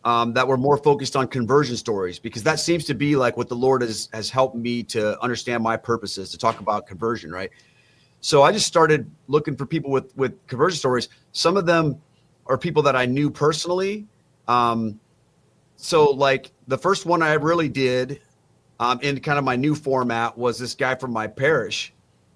that were more focused on conversion stories, because that seems to be like what the Lord has helped me to understand my purposes, to talk about conversion, right? So I just started looking for people with conversion stories. Some of them are people that I knew personally. So like the first one I really did in kind of my new format was this guy from my parish,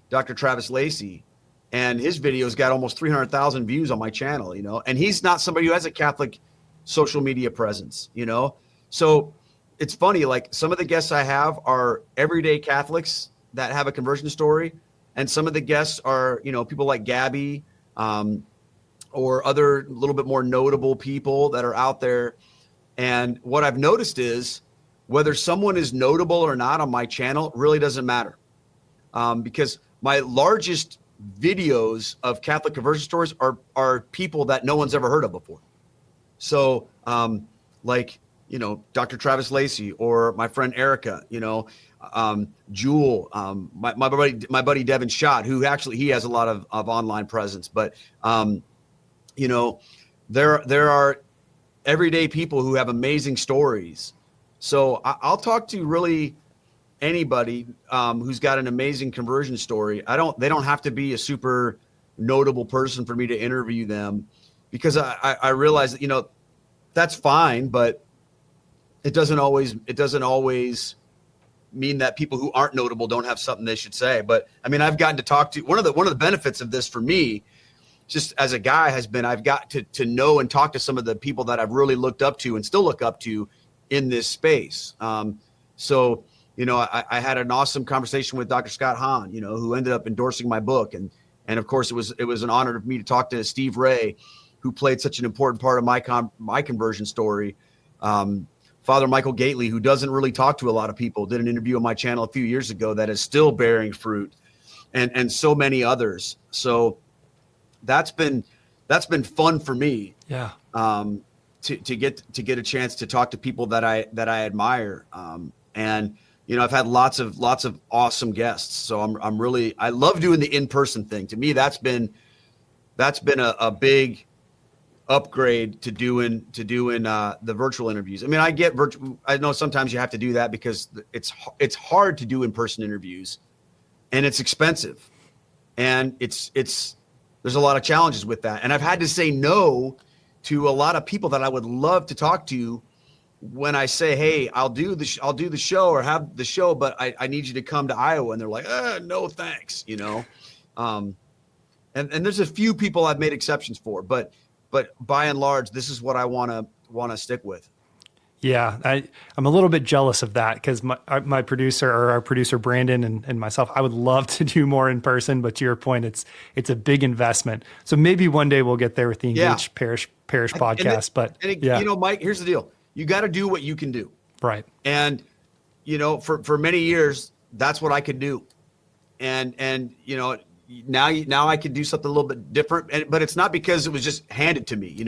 Dr. Travis Lacey. And his videos got almost 300,000 views on my channel, you know, and he's not somebody who has a Catholic social media presence, you know? So it's funny, like some of the guests I have are everyday Catholics that have a conversion story. And some of the guests are, you know, people like Gabby or other little bit more notable people that are out there. And what I've noticed is whether someone is notable or not on my channel really doesn't matter, because my largest videos of Catholic conversion stories are people that no one's ever heard of before. So like, you know, Dr. Travis Lacey or my friend Erica, you know, Jewel, my buddy Devin Schott, who actually, he has a lot of online presence, but you know, there are everyday people who have amazing stories. So I'll talk to really anybody who's got an amazing conversion story. They don't have to be a super notable person for me to interview them, because I realize that, you know, that's fine, but it doesn't always mean that people who aren't notable don't have something they should say. But I mean, I've gotten to talk to one of the benefits of this for me, just as a guy, has been I've got to know and talk to some of the people that I've really looked up to and still look up to in this space. So, you know, I had an awesome conversation with Dr. Scott Hahn, you know, who ended up endorsing my book. And of course it was an honor for me to talk to Steve Ray, who played such an important part of my conversion story. Father Michael Gately, who doesn't really talk to a lot of people, did an interview on my channel a few years ago that is still bearing fruit, and so many others. So that's been fun for me. Yeah. To get a chance to talk to people that I admire. And you know, I've had lots of awesome guests. So I love doing the in-person thing. To me, that's been a big upgrade to doing the virtual interviews. I mean, I know sometimes you have to do that because it's hard to do in-person interviews. and it's expensive, and there's a lot of challenges with that. And I've had to say no to a lot of people that I would love to talk to when I say, hey, I'll do the show or have the show, but I need you to come to Iowa. And they're like, no, thanks. And there's a few people I've made exceptions for, but by and large, this is what I want to stick with. Yeah, I'm a little bit jealous of that because my producer, or our producer Brandon and myself, I would love to do more in person, but to your point, it's a big investment. So maybe one day we'll get there with the Engaged Parish podcast. Mike, here's the deal: you got to do what you can do, right? And for many years, that's what I could do, and now I can do something a little bit different, but it's not because it was just handed to me,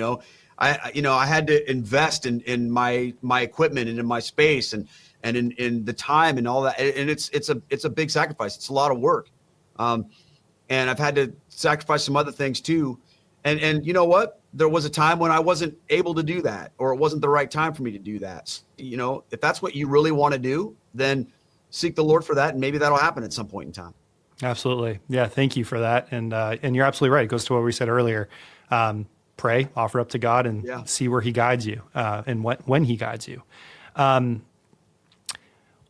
I had to invest in my equipment and in my space and in the time and all that. And it's a big sacrifice. It's a lot of work. And I've had to sacrifice some other things too. And you know what? There was a time when I wasn't able to do that, or it wasn't the right time for me to do that. If that's what you really want to do, then seek the Lord for that. And maybe that'll happen at some point in time. Absolutely. Yeah. Thank you for that. And you're absolutely right. It goes to what we said earlier. Pray, offer up to God, and see where he guides you and when he guides you.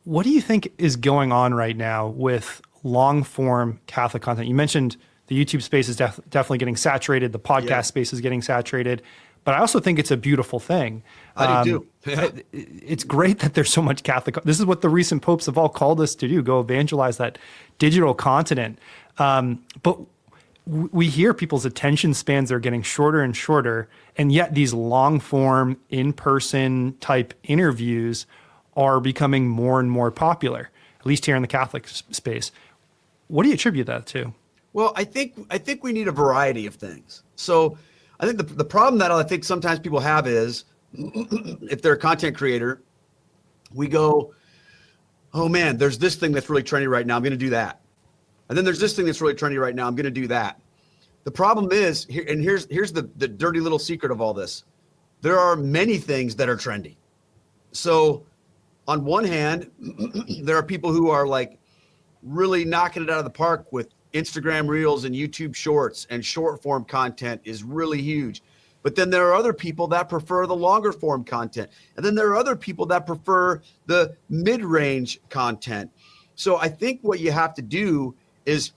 What do you think is going on right now with long form Catholic content? You mentioned the YouTube space is definitely getting saturated. The podcast space is getting saturated, but I also think it's a beautiful thing. I do too. Yeah. It's great that there's so much Catholic. This is what the recent popes have all called us to do: go evangelize that digital continent. But we hear people's attention spans are getting shorter and shorter, and yet these long form in-person type interviews are becoming more and more popular, at least here in the Catholic space. What do you attribute that to? Well, I think we need a variety of things. So I think the problem that I think sometimes people have is if they're a content creator, we go, oh man, there's this thing that's really trendy right now, I'm going to do that. And then there's this thing that's really trendy right now, I'm going to do that. The problem is, here's the dirty little secret of all this. There are many things that are trendy. So on one hand, there are people who are like really knocking it out of the park with Instagram Reels and YouTube Shorts, and short form content is really huge. But then there are other people that prefer the longer form content. And then there are other people that prefer the mid-range content. So I think what you have to do is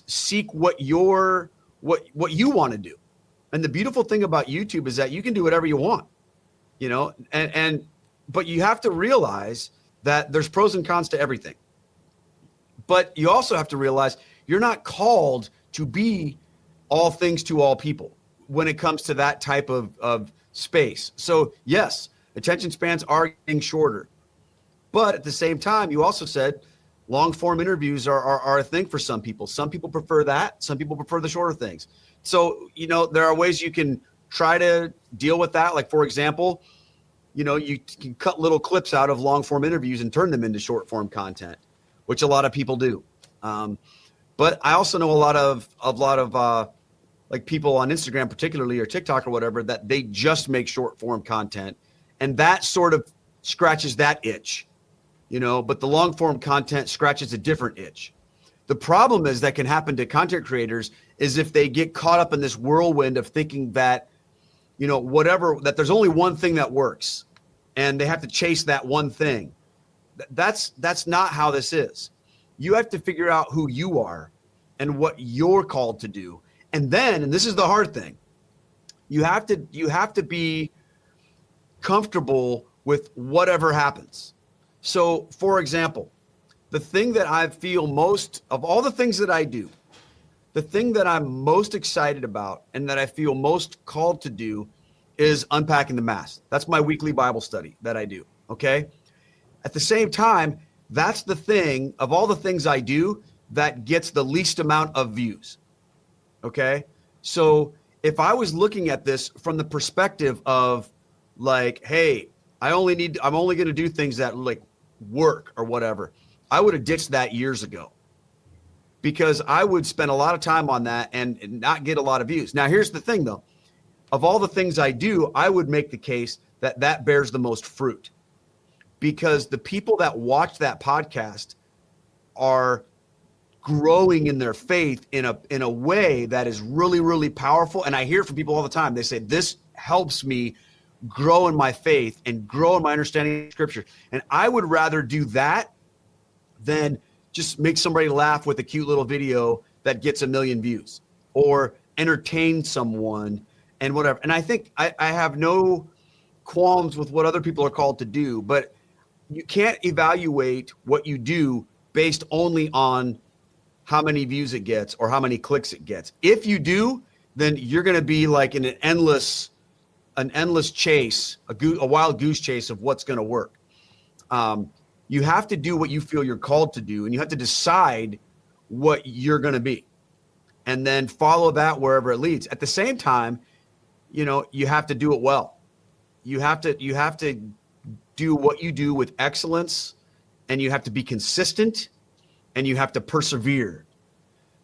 seek what you want to do. And the beautiful thing about YouTube is that you can do whatever you want, but you have to realize that there's pros and cons to everything. But you also have to realize you're not called to be all things to all people when it comes to that type of space. So yes, attention spans are getting shorter, but at the same time, you also said long form interviews are a thing for some people. Some people prefer that. Some people prefer the shorter things. So, there are ways you can try to deal with that. Like, for example, you can cut little clips out of long form interviews and turn them into short form content, which a lot of people do. But I also know a lot of like people on Instagram, particularly, or TikTok or whatever, that they just make short form content, and that sort of scratches that itch, but the long form content scratches a different itch. The problem is that can happen to content creators is if they get caught up in this whirlwind of thinking that, that there's only one thing that works and they have to chase that one thing. That's not how this is. You have to figure out who you are and what you're called to do. And then, and this is the hard thing, you have to be comfortable with whatever happens. So, for example, the thing that I feel most of all the things that I do, the thing that I'm most excited about and that I feel most called to do is unpacking the Mass. That's my weekly Bible study that I do. Okay. At the same time, that's the thing of all the things I do that gets the least amount of views. Okay. So if I was looking at this from the perspective of like, hey, I'm only going to do things that like work or whatever, I would have ditched that years ago, because I would spend a lot of time on that and not get a lot of views. Now, here's the thing though, of all the things I do, I would make the case that bears the most fruit, because the people that watch that podcast are growing in their faith in a way that is really, really powerful. And I hear from people all the time. They say, this helps me grow in my faith and grow in my understanding of Scripture. And I would rather do that than just make somebody laugh with a cute little video that gets 1 million views, or entertain someone and whatever. And I think I have no qualms with what other people are called to do, but you can't evaluate what you do based only on how many views it gets or how many clicks it gets. If you do, then you're going to be like in an endless chase, a wild goose chase of what's going to work. You have to do what you feel you're called to do, and you have to decide what you're going to be, and then follow that wherever it leads. At the same time, you have to do it well. You have to do what you do with excellence, and you have to be consistent, and you have to persevere.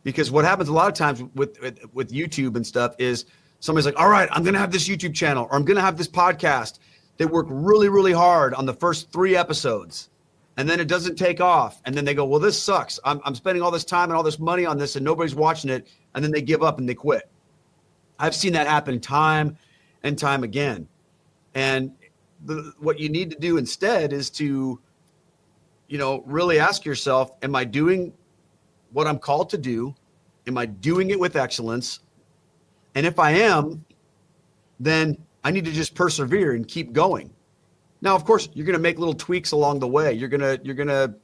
Because what happens a lot of times with YouTube and stuff is somebody's like, all right, I'm going to have this YouTube channel, or I'm going to have this podcast. They work really, really hard on the first 3 episodes, and then it doesn't take off. And then they go, well, this sucks. I'm spending all this time and all this money on this and nobody's watching it. And then they give up and they quit. I've seen that happen time and time again. And what you need to do instead is to, really ask yourself, am I doing what I'm called to do? Am I doing it with excellence? And if I am, then I need to just persevere and keep going. Now, of course, you're going to make little tweaks along the way. You're going to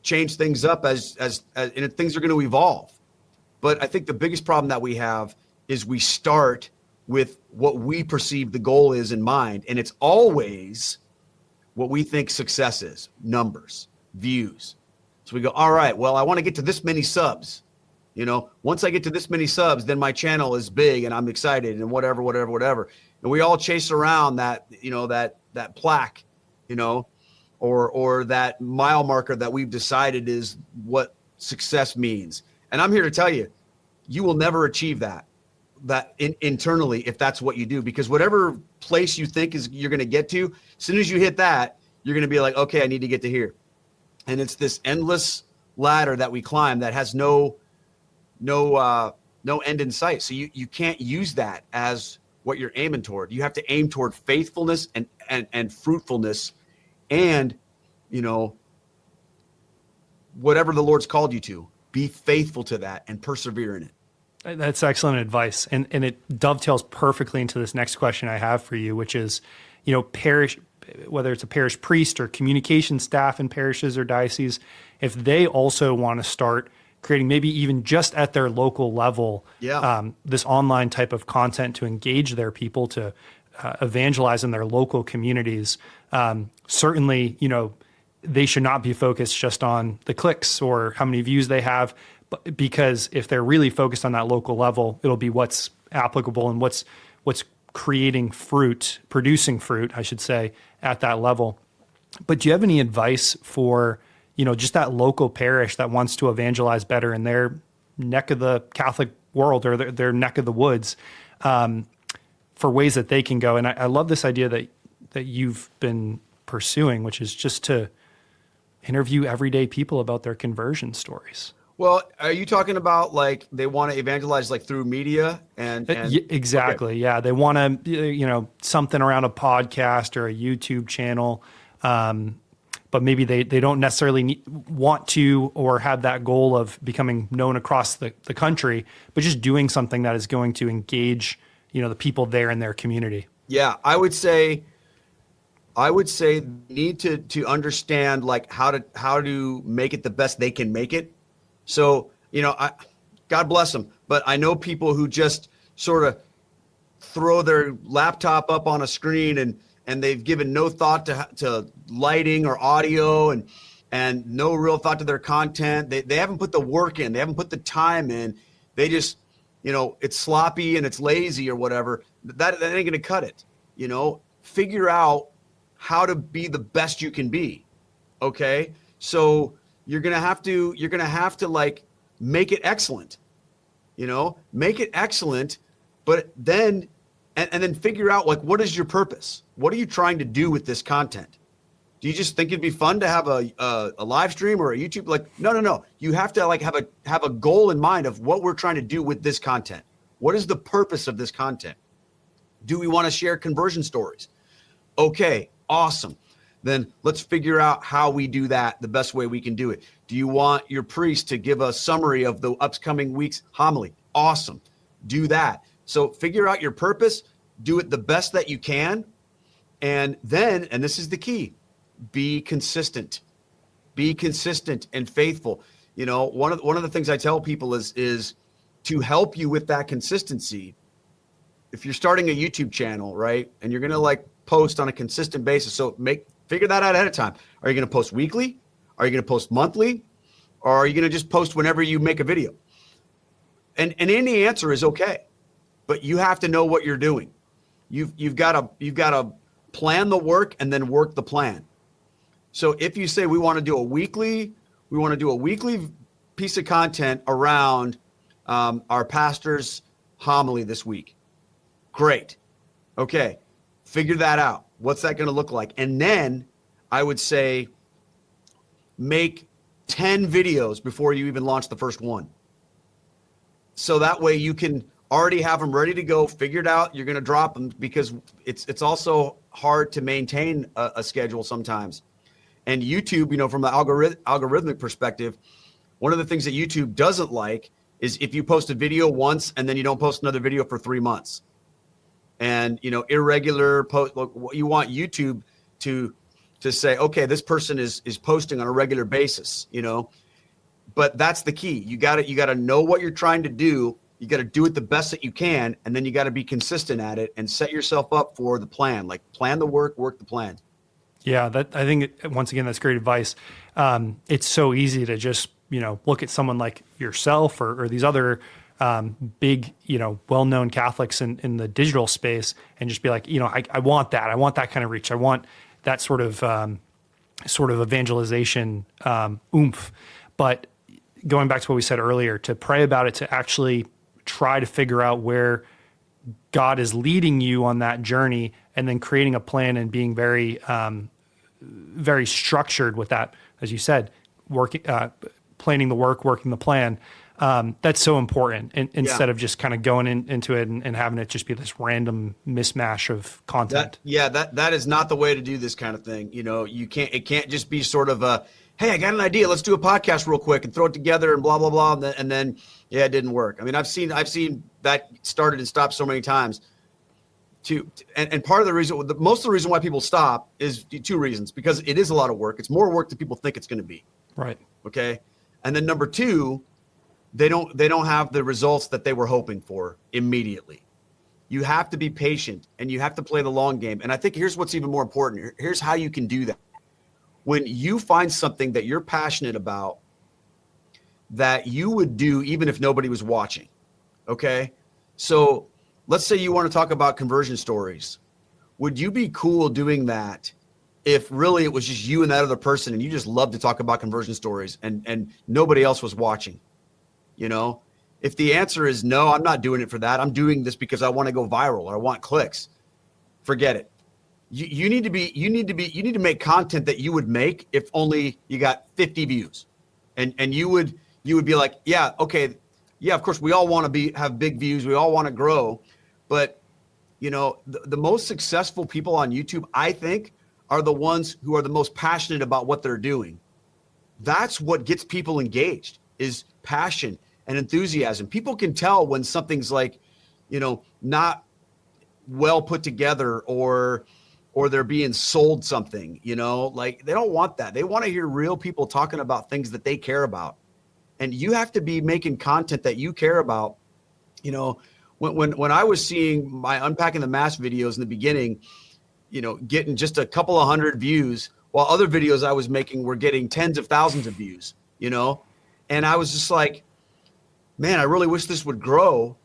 change things up as and things are going to evolve. But I think the biggest problem that we have is we start with what we perceive the goal is in mind, and it's always what we think success is: numbers, views. So we go, all right, well, I want to get to this many subs. Once I get to this many subs, then my channel is big and I'm excited and whatever. And we all chase around that, that plaque, or that mile marker that we've decided is what success means. And I'm here to tell you, you will never achieve that internally if that's what you do, because whatever place you think is you're going to get to, as soon as you hit that, you're going to be like, okay, I need to get to here. And it's this endless ladder that we climb that has no end in sight. So you can't use that as what you're aiming toward. You have to aim toward faithfulness and fruitfulness, and whatever the Lord's called you to, be faithful to that and persevere in it. That's excellent advice. And it dovetails perfectly into this next question I have for you, which is, parish, whether it's a parish priest or communication staff in parishes or dioceses, if they also want to start creating, maybe even just at their local level, this online type of content to engage their people, to evangelize in their local communities, certainly, they should not be focused just on the clicks or how many views they have, but because if they're really focused on that local level, it'll be what's applicable and what's producing fruit, I should say, at that level. But do you have any advice for, just that local parish that wants to evangelize better in their neck of the Catholic world or their neck of the woods, for ways that they can go? And I love this idea that you've been pursuing, which is just to interview everyday people about their conversion stories. Well, are you talking about like they want to evangelize like through media and exactly. Okay. Yeah. They want to, something around a podcast or a YouTube channel. But maybe they don't necessarily want to or have that goal of becoming known across the country, but just doing something that is going to engage, the people there in their community. Yeah, I would say need to understand like how to make it the best they can make it. So, God bless them, but I know people who just sort of throw their laptop up on a screen and they've given no thought to lighting or audio and no real thought to their content. They haven't put the work in. They haven't put the time in. They just, it's sloppy and it's lazy or whatever. That ain't going to cut it. Figure out how to be the best you can be. Okay. So you're going to have to like make it excellent, make it excellent, but then, and then figure out like, what is your purpose? What are you trying to do with this content? Do you just think it'd be fun to have a live stream or a YouTube? Like, no. You have to like have a goal in mind of what we're trying to do with this content. What is the purpose of this content? Do we want to share conversion stories? Okay, awesome. Then let's figure out how we do that the best way we can do it. Do you want your priest to give a summary of the upcoming week's homily? Awesome. Do that. So figure out your purpose, do it the best that you can. And then, and this is the key, be consistent. Be consistent and faithful. You know, one of the things I tell people is to help you with that consistency. If you're starting a YouTube channel, right, and you're going to like post on a consistent basis, so figure that out ahead of time. Are you going to post weekly? Are you going to post monthly? Or are you going to just post whenever you make a video? And any answer is okay, but you have to know what you're doing. You've got to plan the work and then work the plan. So if you say we want to do a weekly piece of content around our pastor's homily this week, great. Okay, figure that out. What's that going to look like? And then I would say make 10 videos before you even launch the first one. So that way you can already have them ready to go, figured out. You're going to drop them because it's also hard to maintain a schedule sometimes. And YouTube, you know, from the algorithmic perspective, one of the things that YouTube doesn't like is if you post a video once and then you don't post another video for 3 months. And, you know, irregular post, you want YouTube to say, okay, this person is posting on a regular basis, you know, but that's the key. You got to know what you're trying to do. You got to do it the best that you can. And then you got to be consistent at it and set yourself up for the plan, like plan the work the plan. Yeah. I think once again, that's great advice. It's so easy to just, you know, look at someone like yourself or these other big, you know, well-known Catholics in the digital space and just be like, you know, I want that. I want that kind of reach. I want that sort of evangelization oomph. But going back to what we said earlier, to pray about it, to actually try to figure out where God is leading you on that journey and then creating a plan and being very, very structured with that, as you said, planning the work, working the plan. That's so important instead of just kind of going into it and having it just be this random mismatch of content. That is not the way to do this kind of thing. You know, it can't just be sort of a, hey, I got an idea. Let's do a podcast real quick and throw it together and blah, blah, blah. And then it didn't work. I mean, I've seen that started and stopped so many times and part of the reason, most of the reason why people stop is 2 reasons, because it is a lot of work. It's more work than people think it's going to be. Right. Okay. And then number 2, they don't have the results that they were hoping for immediately. You have to be patient and you have to play the long game. And I think here's what's even more important. Here's how you can do that. When you find something that you're passionate about that you would do even if nobody was watching. Okay. So let's say you want to talk about conversion stories. Would you be cool doing that if really it was just you and that other person and you just love to talk about conversion stories and nobody else was watching? You know, if the answer is no, I'm not doing it for that. I'm doing this because I want to go viral or I want clicks. Forget it. You need to make content that you would make if only you got 50 views, and you would be like, yeah, okay, yeah, of course we all want to have big views. We all want to grow, but you know, the most successful people on YouTube, I think, are the ones who are the most passionate about what they're doing. That's what gets people engaged, is passion and enthusiasm. People can tell when something's like, you know, not well put together or they're being sold something, you know, like they don't want that. They want to hear real people talking about things that they care about. And you have to be making content that you care about. You know, when I was seeing my Unpacking the Mass videos in the beginning, you know, getting just a couple of hundred views, while other videos I was making were getting tens of thousands of views, you know, and I was just like, man, I really wish this would grow.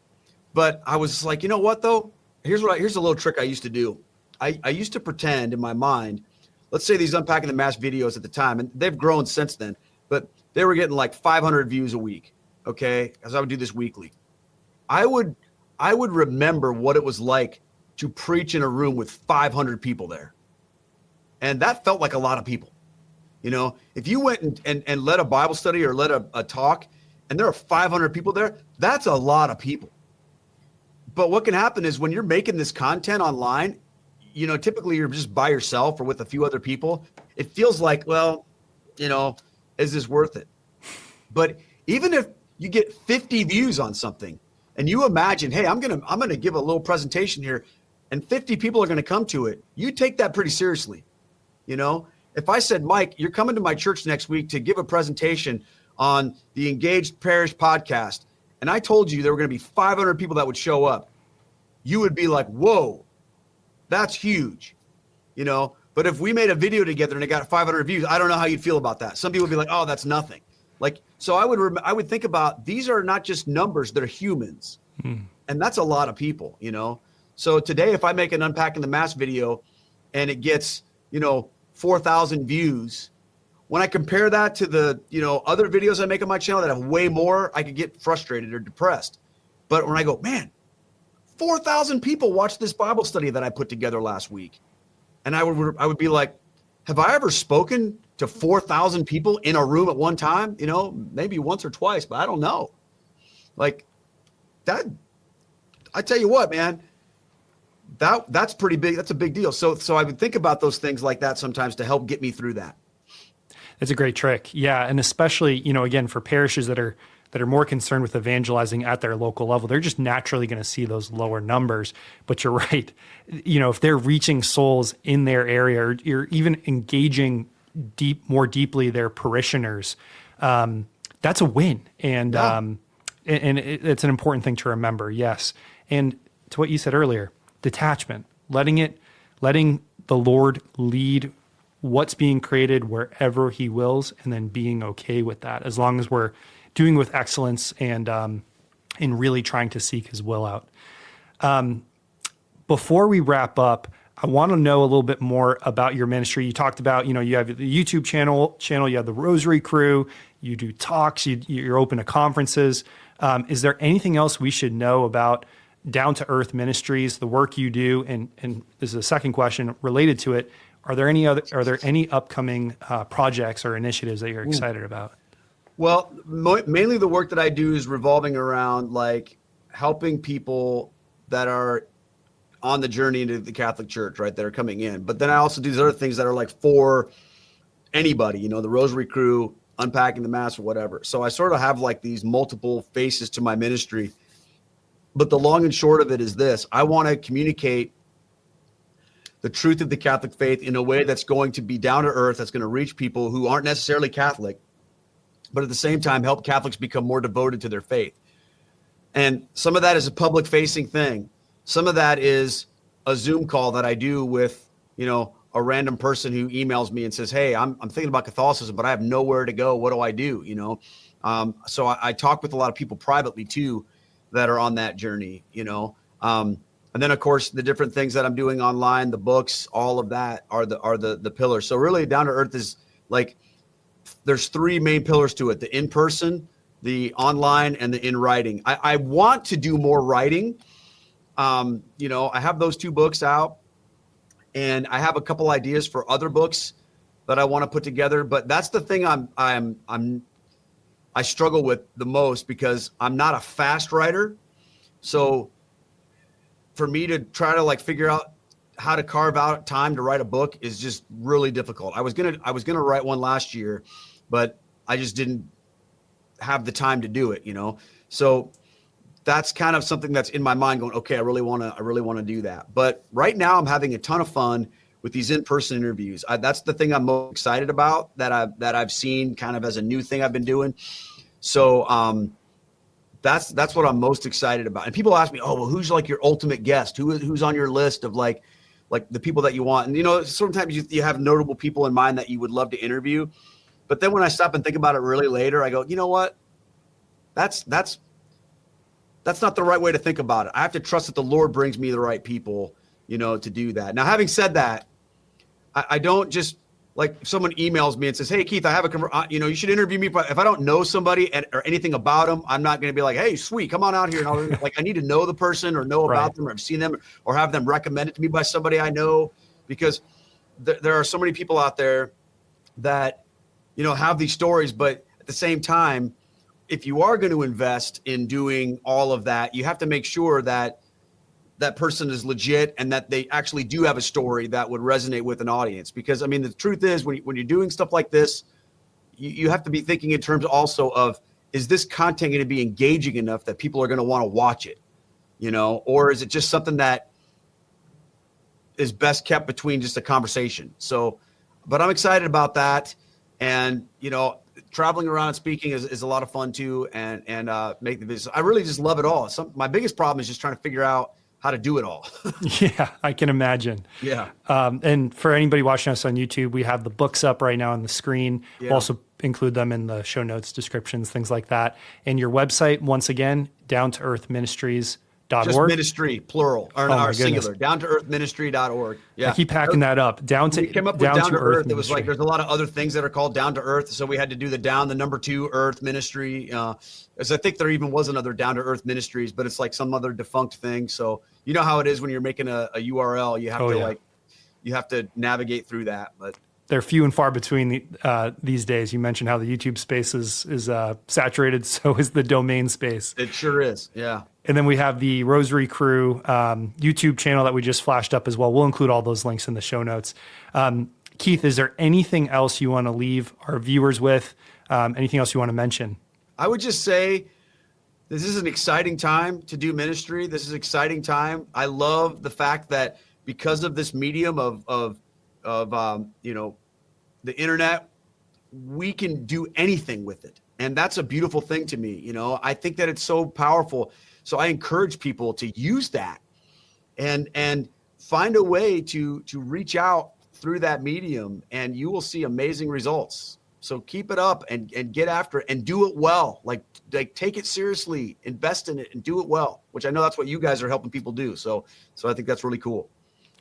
But I was like, you know what, though? Here's a little trick I used to do. I used to pretend in my mind, let's say these Unpacking the Mass videos at the time, and they've grown since then, but they were getting like 500 views a week, okay? Because I would do this weekly. I would remember what it was like to preach in a room with 500 people there. And that felt like a lot of people. You know, if you went and led a Bible study or led a talk and there are 500 people there, that's a lot of people. But what can happen is when you're making this content online, you know, typically you're just by yourself or with a few other people. It feels like, well, you know, is this worth it? But even if you get 50 views on something and you imagine, hey, I'm going to give a little presentation here and 50 people are going to come to it, you take that pretty seriously. You know, if I said, Mike, you're coming to my church next week to give a presentation on the Engaged Parish podcast, and I told you there were going to be 500 people that would show up, you would be like, whoa, that's huge, you know. But if we made a video together and it got 500 views, I don't know how you'd feel about that. Some people would be like, oh, that's nothing. Like, so I would think about, these are not just numbers, they're humans. And that's a lot of people, you know. So today, if I make an Unpacking the Mass video and it gets, you know, 4,000 views, when I compare that to the, you know, other videos I make on my channel that have way more, I could get frustrated or depressed. But when I go, man, 4,000 people watched this Bible study that I put together last week. And I would be like, have I ever spoken to 4,000 people in a room at one time? You know, maybe once or twice, but I don't know. Like that, I tell you what, man, that's pretty big. That's a big deal. So I would think about those things like that sometimes to help get me through that. It's a great trick. Yeah. And especially, you know, again, for parishes that are more concerned with evangelizing at their local level, they're just naturally going to see those lower numbers. But you're right. You know, if they're reaching souls in their area, or you're even engaging more deeply their parishioners, that's a win. And, it's an important thing to remember. Yes. And to what you said earlier, detachment, letting the Lord lead what's being created wherever he wills, and then being okay with that, as long as we're doing with excellence and really trying to seek his will out. Before we wrap up, I want to know a little bit more about your ministry. You talked about, you know, you have the YouTube channel, you have the Rosary crew, you do talks, you're open to conferences. Is there anything else we should know about Down to Earth Ministries, the work you do? And this is a second question related to it. Are there any upcoming projects or initiatives that you're excited about? Well, mainly the work that I do is revolving around like helping people that are on the journey into the Catholic Church, right, that are coming in. But then I also do these other things that are like for anybody, you know, the Rosary crew, Unpacking the Mass, or whatever. So I sort of have like these multiple faces to my ministry. But the long and short of it is this: I want to communicate the truth of the Catholic faith in a way that's going to be down to earth, that's going to reach people who aren't necessarily Catholic, but at the same time help Catholics become more devoted to their faith. And some of that is a public facing thing. Some of that is a Zoom call that I do with, you know, a random person who emails me and says, hey, I'm thinking about Catholicism, but I have nowhere to go. What do I do? You know? So I talk with a lot of people privately too that are on that journey, you know? And then of course the different things that I'm doing online, the books, all of that are the pillars. So really Down to Earth is like, there's three main pillars to it: the in-person, the online, and the in writing. I want to do more writing. You know, I have those 2 books out, and I have a couple ideas for other books that I want to put together. But that's the thing I struggle with the most, because I'm not a fast writer. So for me to try to like figure out how to carve out time to write a book is just really difficult. I was gonna write one last year, but I just didn't have the time to do it, you know? So that's kind of something that's in my mind going, okay, I really want to do that. But right now I'm having a ton of fun with these in-person interviews. That's the thing I'm most excited about, that I've seen kind of as a new thing I've been doing. So, that's what I'm most excited about. And people ask me, oh, well, who's like your ultimate guest? Who's on your list of like the people that you want? And, you know, sometimes you have notable people in mind that you would love to interview. But then when I stop and think about it really later, I go, you know what? That's not the right way to think about it. I have to trust that the Lord brings me the right people, you know, to do that. Now, having said that, I don't just, like, if someone emails me and says, hey, Keith, I have you know, you should interview me. But if I don't know somebody or anything about them, I'm not going to be like, hey, sweet, come on out here. And like, I need to know the person or know about them, or I've seen them, or have them recommended to me by somebody I know, because there are so many people out there that, have these stories, but at the same time, if you are going to invest in doing all of that, you have to make sure that that person is legit and that they actually do have a story that would resonate with an audience. Because, I mean, the truth is when you're doing stuff like this, you have to be thinking in terms also of, is this content going to be engaging enough that people are going to want to watch it, or is it just something that is best kept between just a conversation? So, but I'm excited about that. And, traveling around and speaking is a lot of fun too. And make the business. I really just love it all. My biggest problem is just trying to figure out how to do it all. Yeah, I can imagine. Yeah. And for anybody watching us on YouTube, we have the books up right now on the screen. Yeah. We'll also include them in the show notes, descriptions, things like that. And your website, once again, downtoearthministries.org. Just ministry, plural, or singular, downtoearthministry.org. Yeah. I keep hacking that up. We came up with down to earth. It was Ministry. like, there's a lot of other things that are called down to earth. So we had to do the number 2 earth ministry. As I think there even was another down to earth ministries, but it's like some other defunct thing. So you know how it is when you're making a URL, you have you have to navigate through that, but they're few and far between these days. You mentioned how the YouTube space is saturated. So is the domain space. It sure is. Yeah. And then we have the Rosary Crew YouTube channel that we just flashed up as well. We'll include all those links in the show notes. Keith, is there anything else you want to leave our viewers with? Anything else you want to mention? I would just say this is an exciting time to do ministry. This is an exciting time. I love the fact that because of this medium of the internet, we can do anything with it. And that's a beautiful thing to me. I think that it's so powerful. So I encourage people to use that and find a way to reach out through that medium, and you will see amazing results. So keep it up and get after it and do it well. Like take it seriously, invest in it and do it well, which I know that's what you guys are helping people do. So I think that's really cool.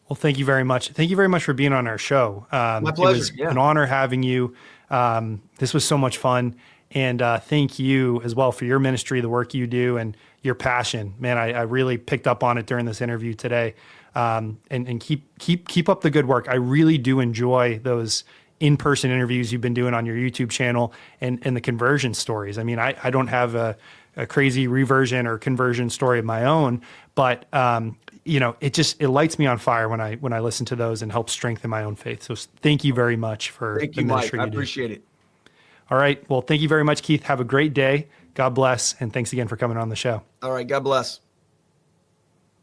Well, thank you very much. Thank you very much for being on our show. My pleasure. It was an honor having you. This was so much fun. And thank you as well for your ministry, the work you do, and your passion. Man, I really picked up on it during this interview today. And keep up the good work. I really do enjoy those in-person interviews you've been doing on your YouTube channel and the conversion stories. I mean, I don't have a crazy reversion or conversion story of my own, but it lights me on fire when I listen to those and helps strengthen my own faith. So thank you very much for thank the you, ministry Mike. you do. I appreciate it. All right. Well, thank you very much, Keith. Have a great day. God bless. And thanks again for coming on the show. All right. God bless.